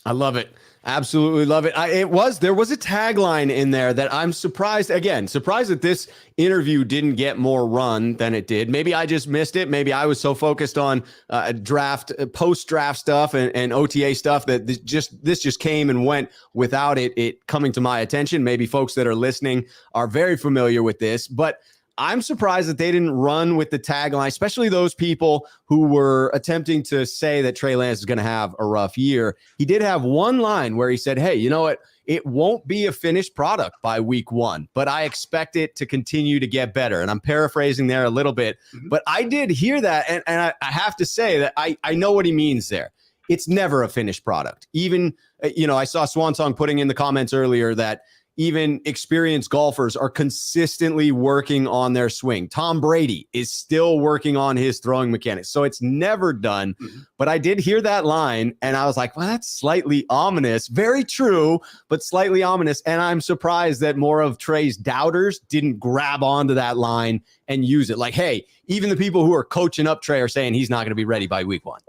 I love it. Absolutely love it. There was a tagline in there that I'm surprised that this interview didn't get more run than it did. Maybe I just missed it. Maybe I was so focused on post-draft stuff and OTA stuff that this just came and went without it coming to my attention. Maybe folks that are listening are very familiar with this, but I'm surprised that they didn't run with the tagline, especially those people who were attempting to say that Trey Lance is going to have a rough year. He did have one line where he said, hey, you know what? It won't be a finished product by week 1, but I expect it to continue to get better. And I'm paraphrasing there a little bit, but I did hear that. And I have to say that I know what he means there. It's never a finished product. Even, I saw Swansong putting in the comments earlier that even experienced golfers are consistently working on their swing. Tom Brady is still working on his throwing mechanics. So it's never done. But I did hear that line and I was like, well, that's slightly ominous. Very true, but slightly ominous. And I'm surprised that more of Trey's doubters didn't grab onto that line and use it. Like, hey, even the people who are coaching up Trey are saying he's not going to be ready by week 1.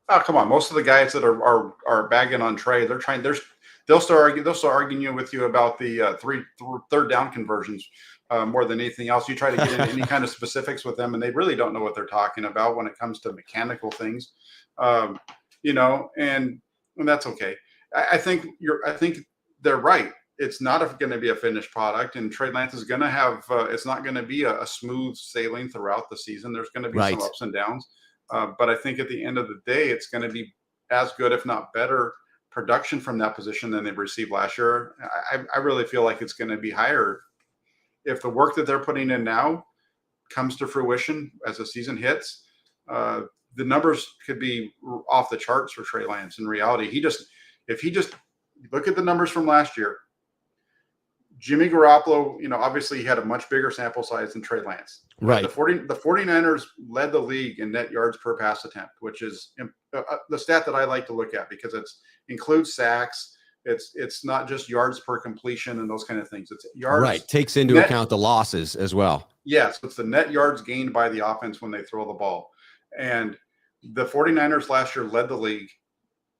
Oh, come on. Most of the guys that are bagging on Trey, they'll start arguing with you about the third down conversions more than anything else. You try to get into any kind of specifics with them, and they really don't know what they're talking about when it comes to mechanical things, and that's okay. I think they're right. It's not going to be a finished product, and Trey Lance is going to have. It's not going to be a smooth sailing throughout the season. There's going to be some ups and downs, but I think at the end of the day, it's going to be as good, if not better, production from that position than they've received last year. I really feel like it's going to be higher if the work that they're putting in now comes to fruition as the season hits. The numbers could be off the charts for Trey Lance. In reality, if he just look at the numbers from last year, Jimmy Garoppolo, obviously he had a much bigger sample size than Trey Lance. Right. The 49ers led the league in net yards per pass attempt, which is the stat that I like to look at because it includes sacks. It's not just yards per completion and those kind of things. It's yards. Right. Takes into account the losses as well. Yes. It's the net yards gained by the offense when they throw the ball. And the 49ers last year led the league.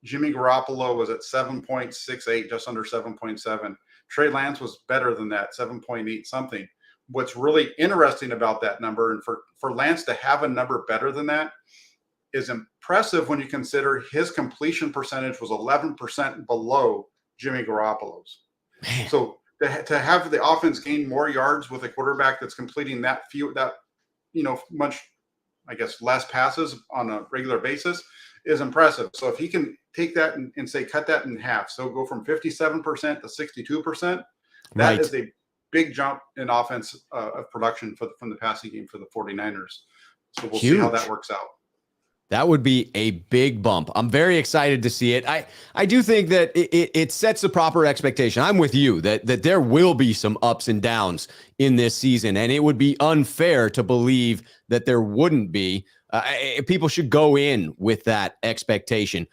Jimmy Garoppolo was at 7.68, just under 7.7. Trey Lance was better than that, 7.8 something. What's really interesting about that number, and for Lance to have a number better than that, is impressive when you consider his completion percentage was 11% below Jimmy Garoppolo's. Man. So to have the offense gain more yards with a quarterback that's completing much, I guess, less passes on a regular basis is impressive. So if he can take that and say cut that in half, so go from 57% to 62%, that is a big jump in offense of production from the passing game for the 49ers. So we'll see how that works out. That would be a big bump. I'm very excited to see it. I do think that it sets the proper expectation. I'm with you that there will be some ups and downs in this season, and it would be unfair to believe that there wouldn't be. People should go in with that expectation.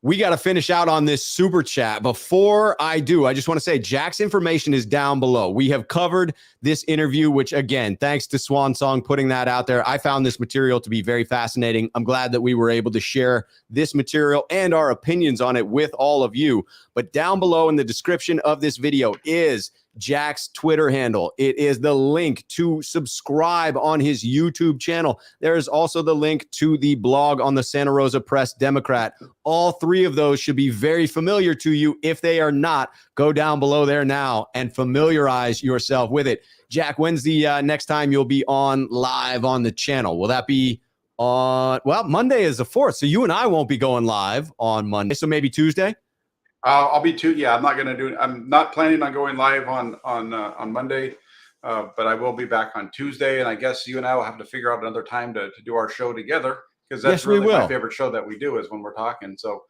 We got to finish out on this super chat. Before I do, I just want to say Jack's information is down below. We have covered this interview, which again, thanks to Swan Song putting that out there. I found this material to be very fascinating. I'm glad that we were able to share this material and our opinions on it with all of you. But down below in the description of this video is Jack's Twitter handle. It is the link to subscribe on his YouTube channel. There is also the link to the blog on the Santa Rosa Press Democrat. All three of those should be very familiar to you. If they are not, go down below there now and familiarize yourself with it. Jack, when's the next time you'll be on live on the channel? Will that be on, well, Monday is the 4th, so you and I won't be going live on Monday, so maybe Tuesday? I'll be I'm not going to do it. I'm not planning on going live on Monday, but I will be back on Tuesday. And I guess you and I will have to figure out another time to do our show together, because that's really my favorite show that we do is when we're talking. So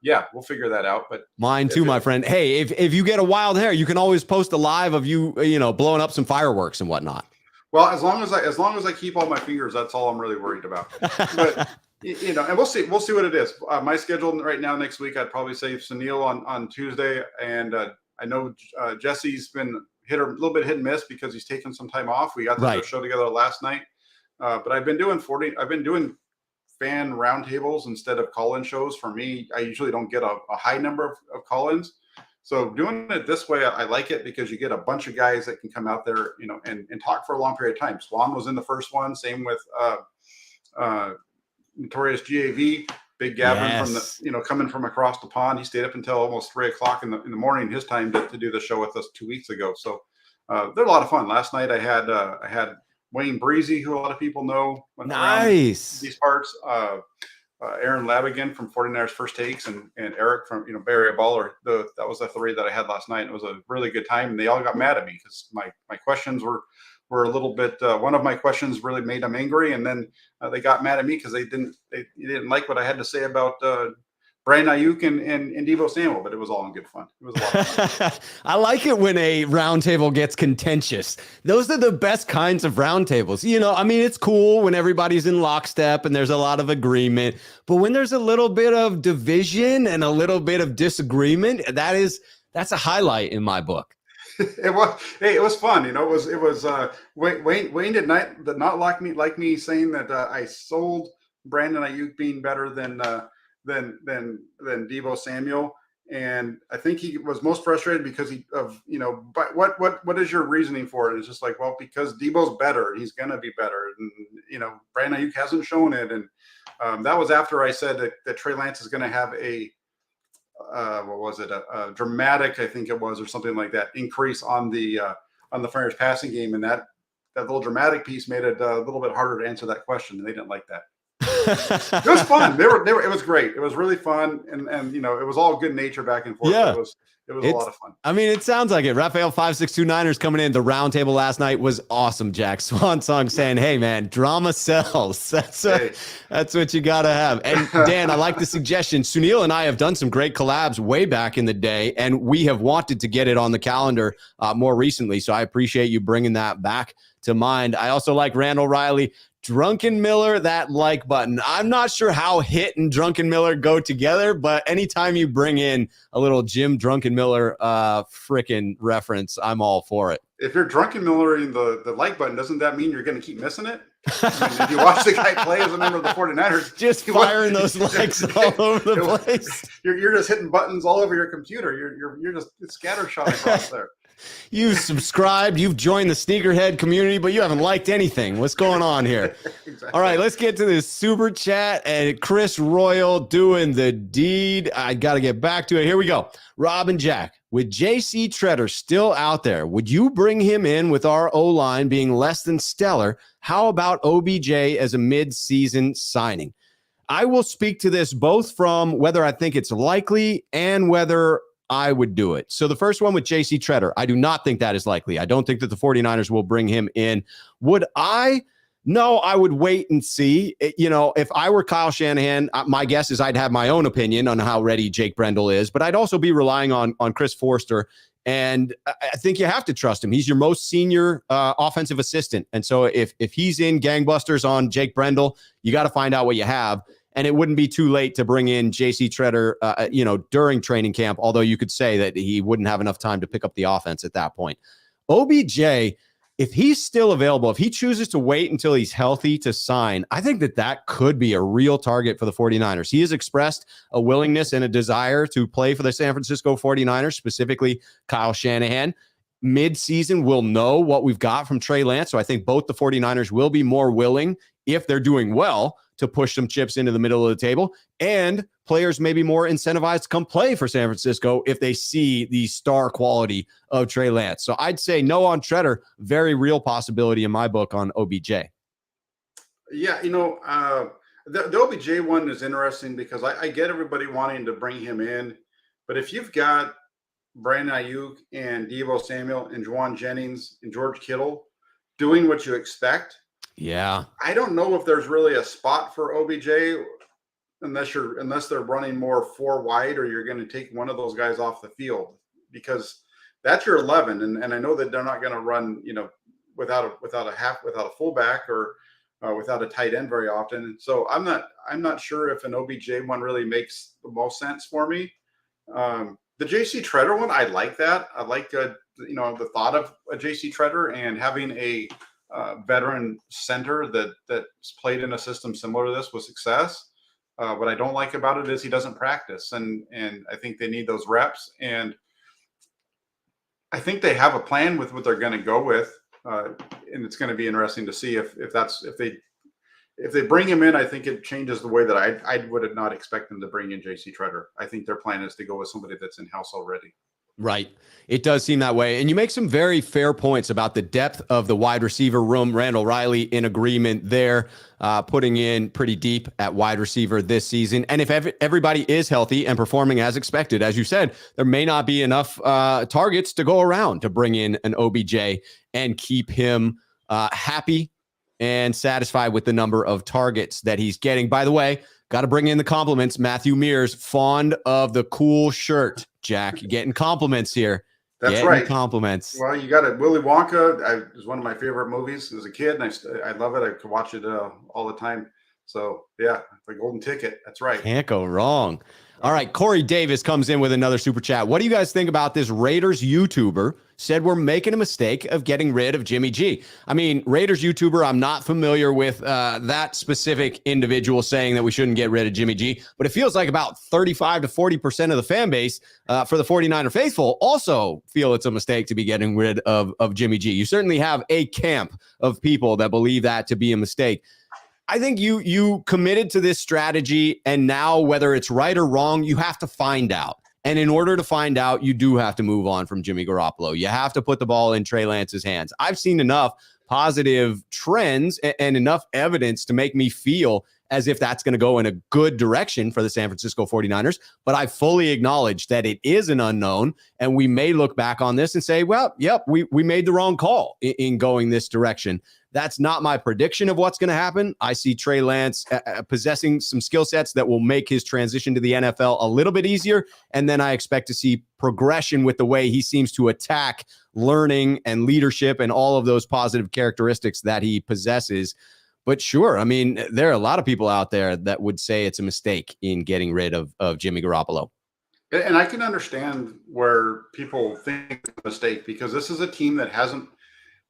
yeah, we'll figure that out. But mine too, my friend. Hey, if you get a wild hair, you can always post a live of you blowing up some fireworks and whatnot. Well, as long as I keep all my fingers, that's all I'm really worried about. But and we'll see what it is. My schedule right now next week, I'd probably say Sunil on Tuesday, and I know Jesse's been a little bit hit and miss because he's taken some time off. We got the show together last night, but I've been doing fan roundtables instead of call-in shows. For me, I usually don't get a high number of call-ins. So doing it this way, I like it because you get a bunch of guys that can come out there, and talk for a long period of time. Swan was in the first one. Same with Notorious GAV, Big Gavin from the, coming from across the pond. He stayed up until almost 3 o'clock in the morning, his time to do the show with us 2 weeks ago. So they're a lot of fun. Last night I had Wayne Breezy, who a lot of people know. Nice. These parts. Aaron Labigan from 49ers First Takes and Eric from Barry Baller. That was the three that I had last night. It was a really good time, and they all got mad at me because my questions were a little bit. One of my questions really made them angry, and then they got mad at me because they didn't like what I had to say about Brandon Ayuk and Deebo Samuel, but it was all in good fun. It was a lot of fun. I like it when a roundtable gets contentious. Those are the best kinds of roundtables. It's cool when everybody's in lockstep and there's a lot of agreement, but when there's a little bit of division and a little bit of disagreement, that's a highlight in my book. It was fun. It was Wayne did not like me saying that I sold Brandon Ayuk being better than Deebo Samuel, and I think he was most frustrated because but what is your reasoning for it? It's just like, well, because Deebo's better, he's gonna be better, and Brandon Ayuk hasn't shown it, and that was after I said that Trey Lance is going to have a dramatic, I think it was, or something like that, increase on the Flyers passing game, and that little dramatic piece made it a little bit harder to answer that question, and they didn't like that. It was fun. It was great. It was really fun. And, it was all good nature back and forth. Yeah. It was a lot of fun. I mean, it sounds like it. Raphael 5629ers coming in. The round table last night was awesome, Jack. Swan Song saying, hey, man, drama sells. That's what you got to have. And Dan, I like the suggestion. Sunil and I have done some great collabs way back in the day, and we have wanted to get it on the calendar more recently. So I appreciate you bringing that back to mind. I also like Randall Riley. Drunken Miller, that like button. I'm not sure how Hit and Drunken Miller go together, but anytime you bring in a little Jim Drunken Miller frickin' reference, I'm all for it. If you're Drunken Miller in the like button, doesn't that mean you're going to keep missing it? I mean, if you watch the guy play as a member of the 49ers, just firing those likes all over the place. You're just hitting buttons all over your computer. You're just scattershot across there. You've subscribed, you've joined the sneakerhead community, but you haven't liked anything. What's going on here? Exactly. All right, let's get to this super chat. And Chris Royal doing the deed. I got to get back to it. Here we go. Rob and Jack, with J.C. Tretter still out there, would you bring him in with our O-line being less than stellar? How about OBJ as a mid-season signing? I will speak to this both from whether I think it's likely and whether I would do it. So the first one with J.C. Tretter, I do not think that is likely. I don't think that the 49ers will bring him in. Would I? No, I would wait and see. If I were Kyle Shanahan, my guess is I'd have my own opinion on how ready Jake Brendel is, but I'd also be relying on Chris Forster. And I think you have to trust him. He's your most senior offensive assistant. And so if he's in gangbusters on Jake Brendel, you got to find out what you have. And it wouldn't be too late to bring in J.C. Tretter, during training camp, although you could say that he wouldn't have enough time to pick up the offense at that point. OBJ, if he's still available, if he chooses to wait until he's healthy to sign, I think that could be a real target for the 49ers. He has expressed a willingness and a desire to play for the San Francisco 49ers, specifically Kyle Shanahan. Mid-season, we'll know what we've got from Trey Lance. So I think both the 49ers will be more willing, if they're doing well, to push some chips into the middle of the table, and players may be more incentivized to come play for San Francisco if they see the star quality of Trey Lance. So I'd say no on Tretter, very real possibility in my book on OBJ. Yeah, the OBJ one is interesting because I get everybody wanting to bring him in, but if you've got Brandon Ayuk and Deebo Samuel and Juwan Jennings and George Kittle doing what you expect, yeah, I don't know if there's really a spot for OBJ unless they're running more 4 wide, or you're going to take one of those guys off the field, because that's your 11. And I know that they're not going to run, without a fullback or without a tight end very often. So I'm not sure if an OBJ one really makes the most sense for me. The JC Tretter one, I like that. I like the thought of a JC Tretter and having a veteran center that's played in a system similar to this with success. What I don't like about it is he doesn't practice, and I think they need those reps. And I think they have a plan with what they're going to go with, and it's going to be interesting to see if they bring him in. I think it changes the way that I would not expect them to bring in JC Tretter. I think their plan is to go with somebody that's in house already. Right. It does seem that way. And you make some very fair points about the depth of the wide receiver room. Randall Riley in agreement there, putting in pretty deep at wide receiver this season. And if everybody is healthy and performing as expected, as you said, there may not be enough targets to go around to bring in an OBJ and keep him happy and satisfied with the number of targets that he's getting. By the way, got to bring in the compliments. Matthew Mears, fond of the cool shirt. Jack, you're getting compliments here. That's right. Compliments. Well, you got it. Willy Wonka is one of my favorite movies as a kid, and I love it. I could watch it all the time. So, yeah, the golden ticket. That's right. Can't go wrong. All right, Corey Davis comes in with another super chat. What do you guys think about this Raiders YouTuber said we're making a mistake of getting rid of Jimmy G? I mean, Raiders YouTuber, I'm not familiar with that specific individual saying that we shouldn't get rid of Jimmy G, but it feels like about 35 to 40% of the fan base for the 49er faithful also feel it's a mistake to be getting rid of Jimmy G. You certainly have a camp of people that believe that to be a mistake. I think you committed to this strategy, and now whether it's right or wrong, you have to find out. And in order to find out, you do have to move on from Jimmy Garoppolo. You have to put the ball in Trey Lance's hands. I've seen enough positive trends and enough evidence to make me feel as if that's going to go in a good direction for the San Francisco 49ers. But I fully acknowledge that it is an unknown, and we may look back on this and say, well, yep, we made the wrong call in going this direction. That's not my prediction of what's going to happen. I see Trey Lance possessing some skill sets that will make his transition to the NFL a little bit easier. And then I expect to see progression with the way he seems to attack learning and leadership and all of those positive characteristics that he possesses. But sure, I mean, there are a lot of people out there that would say it's a mistake in getting rid of Jimmy Garoppolo. And I can understand where people think it's a mistake, because this is a team that hasn't,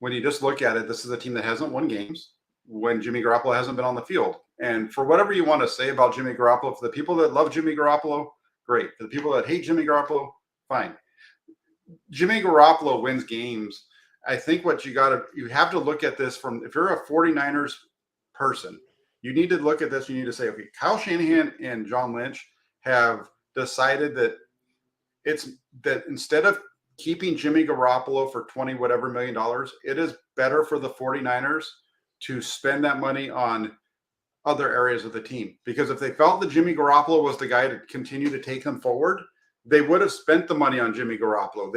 when you just look at it, this is a team that hasn't won games when Jimmy Garoppolo hasn't been on the field. And for whatever you want to say about Jimmy Garoppolo, for the people that love Jimmy Garoppolo, great. For the people that hate Jimmy Garoppolo, fine. Jimmy Garoppolo wins games. I think what you have to look at this from, if you're a 49ers person, you need to look at this. You need to say, okay, Kyle Shanahan and John Lynch have decided that instead of keeping Jimmy Garoppolo for 20 whatever $million, it is better for the 49ers to spend that money on other areas of the team. Because if they felt that Jimmy Garoppolo was the guy to continue to take them forward, they would have spent the money on Jimmy Garoppolo.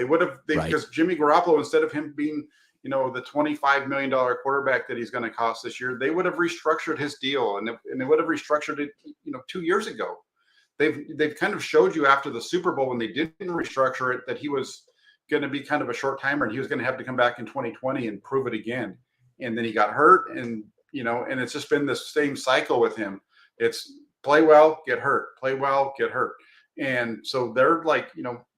Because Jimmy Garoppolo, instead of him being, the $25 million quarterback that he's going to cost this year, they would have restructured his deal, and they would have restructured it, 2 years ago. They've kind of showed you after the Super Bowl, when they didn't restructure it, that he was going to be kind of a short timer, and he was going to have to come back in 2020 and prove it again. And then he got hurt, and it's just been the same cycle with him. It's play well, get hurt, play well, get hurt. And so they're like,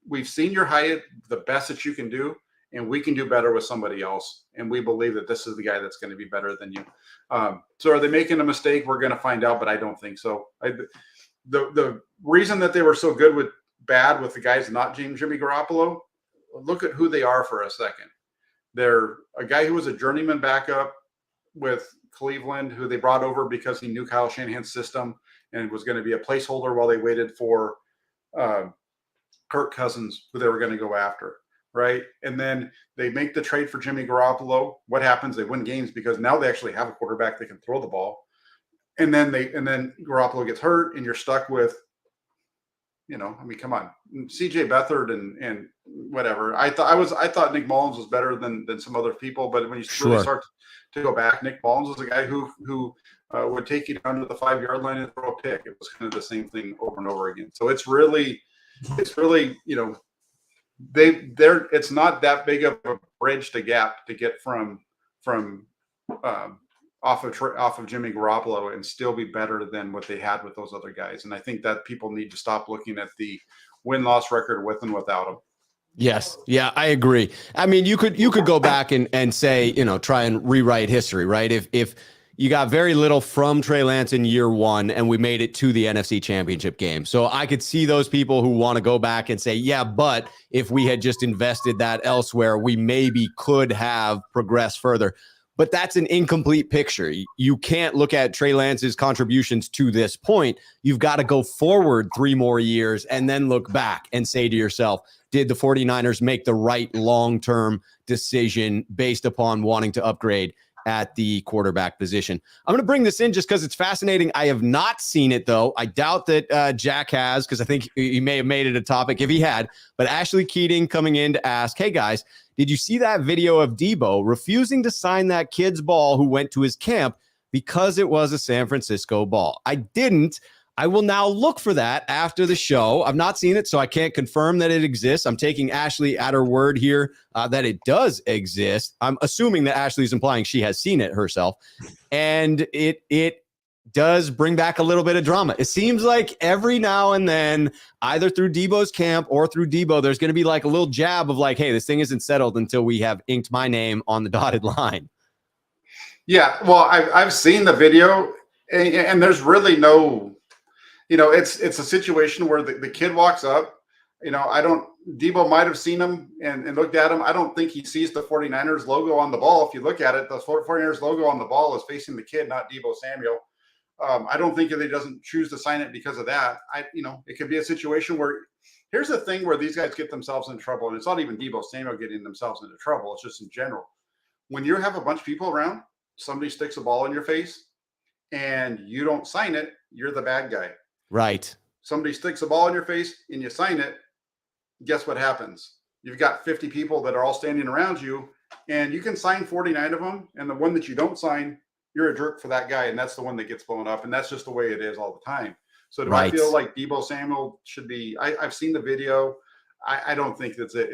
we've seen your height, the best that you can do, and we can do better with somebody else. And we believe that this is the guy that's going to be better than you. So are they making a mistake? We're going to find out, but I don't think so. The reason that they were so bad with the guys not Jimmy Garoppolo, look at who they are for a second. They're a guy who was a journeyman backup with Cleveland, who they brought over because he knew Kyle Shanahan's system and was going to be a placeholder while they waited for Kirk Cousins, who they were going to go after, right? And then they make the trade for Jimmy Garoppolo. What happens? They win games because now they actually have a quarterback that can throw the ball. And then Garoppolo gets hurt, and you're stuck with, come on, CJ Beathard and whatever. I thought Nick Mullins was better than some other people, but when you really start to go back, Nick Mullins was a guy who would take you down to the 5-yard line and throw a pick. It was kind of the same thing over and over again. So it's really, it's not that big of a bridge to gap to get from off of Jimmy Garoppolo and still be better than what they had with those other guys. And I think that people need to stop looking at the win-loss record with and without them. Yes. Yeah, I agree. I mean, you could go back and say, try and rewrite history, right? If you got very little from Trey Lance in year one and we made it to the NFC Championship game. So I could see those people who want to go back and say, yeah, but if we had just invested that elsewhere, we maybe could have progressed further. But that's an incomplete picture. You can't look at Trey Lance's contributions to this point. You've got to go forward 3 more years and then look back and say to yourself, did the 49ers make the right long-term decision based upon wanting to upgrade at the quarterback position? I'm going to bring this in just because it's fascinating. I have not seen it, though. I doubt that Jack has, because I think he may have made it a topic if he had. But Ashley Keating coming in to ask, hey, guys, did you see that video of Deebo refusing to sign that kid's ball who went to his camp because it was a San Francisco ball? I didn't. I will now look for that after the show. I've not seen it, so I can't confirm that it exists. I'm taking Ashley at her word here that it does exist. I'm assuming that Ashley's implying she has seen it herself. And it does bring back a little bit of drama. It seems like every now and then, either through Deebo's camp or through Deebo, there's going to be like a little jab of like, hey, this thing isn't settled until we have inked my name on the dotted line. Yeah, well, I've seen the video, and there's really no, it's a situation where the kid walks up. Deebo might have seen him and looked at him. I don't think he sees the 49ers logo on the ball. If you look at it, the 49ers logo on the ball is facing the kid, not Deebo Samuel. I don't think if he doesn't choose to sign it because of that. It could be a situation where here's the thing where these guys get themselves in trouble, and it's not even Deebo Samuel getting themselves into trouble. It's just in general. When you have a bunch of people around, somebody sticks a ball in your face and you don't sign it, you're the bad guy. Right. Somebody sticks a ball in your face and you sign it, guess what happens? You've got 50 people that are all standing around you, and you can sign 49 of them, and the one that you don't sign, you're a jerk for that guy, and that's the one that gets blown up, and that's just the way it is all the time. So do I feel like Deebo Samuel should be – I've seen the video. I don't think that's it.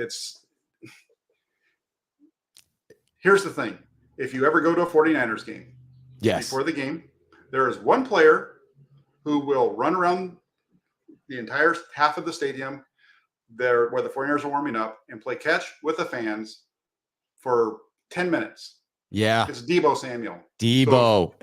Here's the thing. If you ever go to a 49ers game, before the game, there is one player who will run around the entire half of the stadium there where the 49ers are warming up and play catch with the fans for 10 minutes. Yeah. It's Deebo Samuel. Deebo.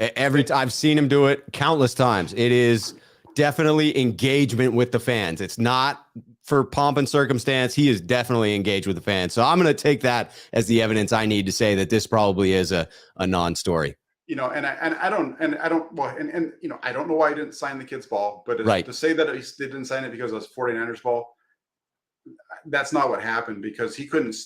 I've seen him do it countless times. It is definitely engagement with the fans. It's not for pomp and circumstance. He is definitely engaged with the fans. So I'm going to take that as the evidence I need to say that this probably is a non-story. I don't know why he didn't sign the kid's ball, but to say that he didn't sign it because it was 49ers ball, that's not what happened, because he couldn't,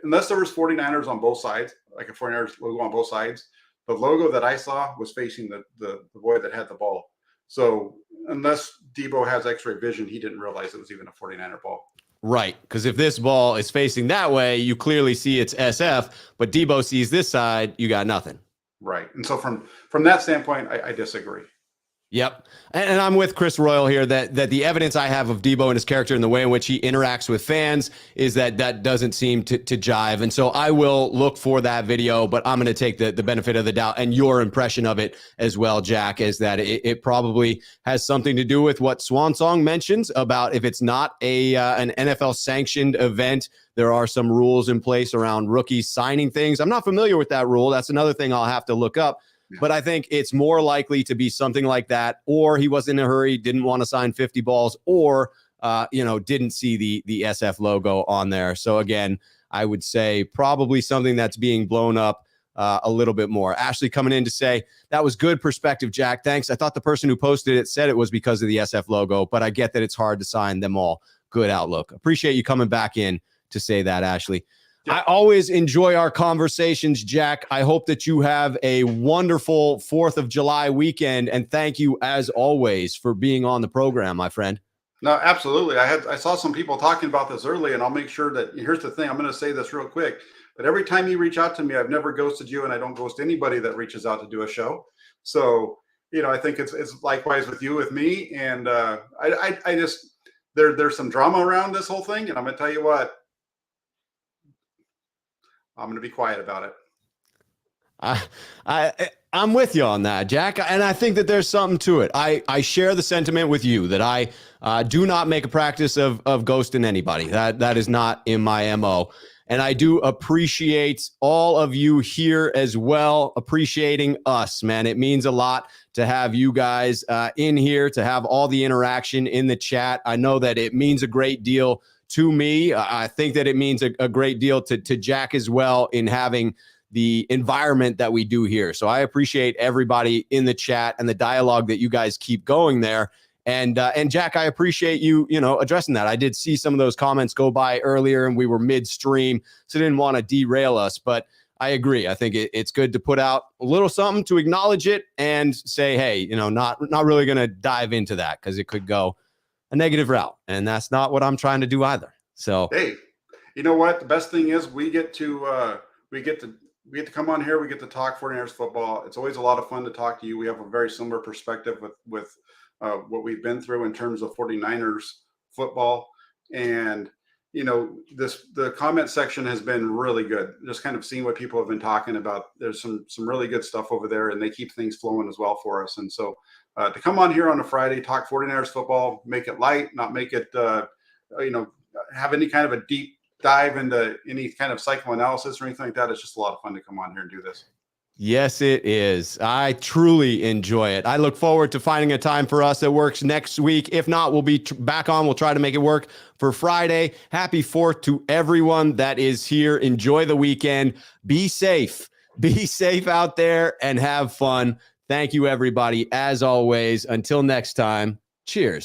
unless there was 49ers on both sides, like a 49ers logo on both sides, the logo that I saw was facing the boy that had the ball. So unless Deebo has x-ray vision, he didn't realize it was even a 49er ball. Right, because if this ball is facing that way, you clearly see it's SF, but Deebo sees this side, you got nothing. Right. And so from that standpoint, I disagree. Yep. And I'm with Chris Royal here that the evidence I have of Deebo and his character and the way in which he interacts with fans is that doesn't seem to jive. And so I will look for that video, but I'm going to take the benefit of the doubt, and your impression of it as well, Jack, is that it probably has something to do with what Swan Song mentions about if it's not an NFL sanctioned event, there are some rules in place around rookies signing things. I'm not familiar with that rule. That's another thing I'll have to look up. But I think it's more likely to be something like that, or he was in a hurry, didn't want to sign 50 balls, or didn't see the SF logo on there. So again, I would say probably something that's being blown up a little bit more. Ashley coming in to say, that was good perspective, Jack. Thanks. I thought the person who posted it said it was because of the SF logo, but I get that it's hard to sign them all. Good outlook. Appreciate you coming back in to say that, Ashley. I always enjoy our conversations, Jack. I hope that you have a wonderful 4th of July weekend, and thank you, as always, for being on the program, my friend. No, absolutely. I saw some people talking about this early, and I'll make sure that, here's the thing, I'm going to say this real quick, but every time you reach out to me, I've never ghosted you, and I don't ghost anybody that reaches out to do a show. So, I think it's likewise with you, with me, and I just, there's some drama around this whole thing, and I'm going to tell you what, I'm going to be quiet about it. I'm with you on that, Jack. And I think that there's something to it. I share the sentiment with you that I do not make a practice of ghosting anybody. That is not in my MO. And I do appreciate all of you here as well, appreciating us, man. It means a lot to have you guys in here, to have all the interaction in the chat. I know that it means a great deal to me. I think that it means a great deal to Jack as well in having the environment that we do here. So I appreciate everybody in the chat and the dialogue that you guys keep going there. And Jack, I appreciate you, addressing that. I did see some of those comments go by earlier and we were midstream, so didn't want to derail us, but I agree. I think it's good to put out a little something to acknowledge it and say, hey, not really going to dive into that because it could go a negative route, and that's not what I'm trying to do either. So, hey, you know what? The best thing is we get to come on here. We get to talk 49ers football. It's always a lot of fun to talk to you. We have a very similar perspective with what we've been through in terms of 49ers football, and the comment section has been really good. Just kind of seeing what people have been talking about. There's some really good stuff over there, and they keep things flowing as well for us. And so to come on here on a Friday, talk 49ers football, make it light, not make it, have any kind of a deep dive into any kind of psychoanalysis or anything like that. It's just a lot of fun to come on here and do this. Yes, it is. I truly enjoy it. I look forward to finding a time for us that works next week. If not, we'll be back on. We'll try to make it work for Friday. Happy 4th to everyone that is here. Enjoy the weekend. Be safe. Be safe out there and have fun. Thank you, everybody. As always, until next time, cheers.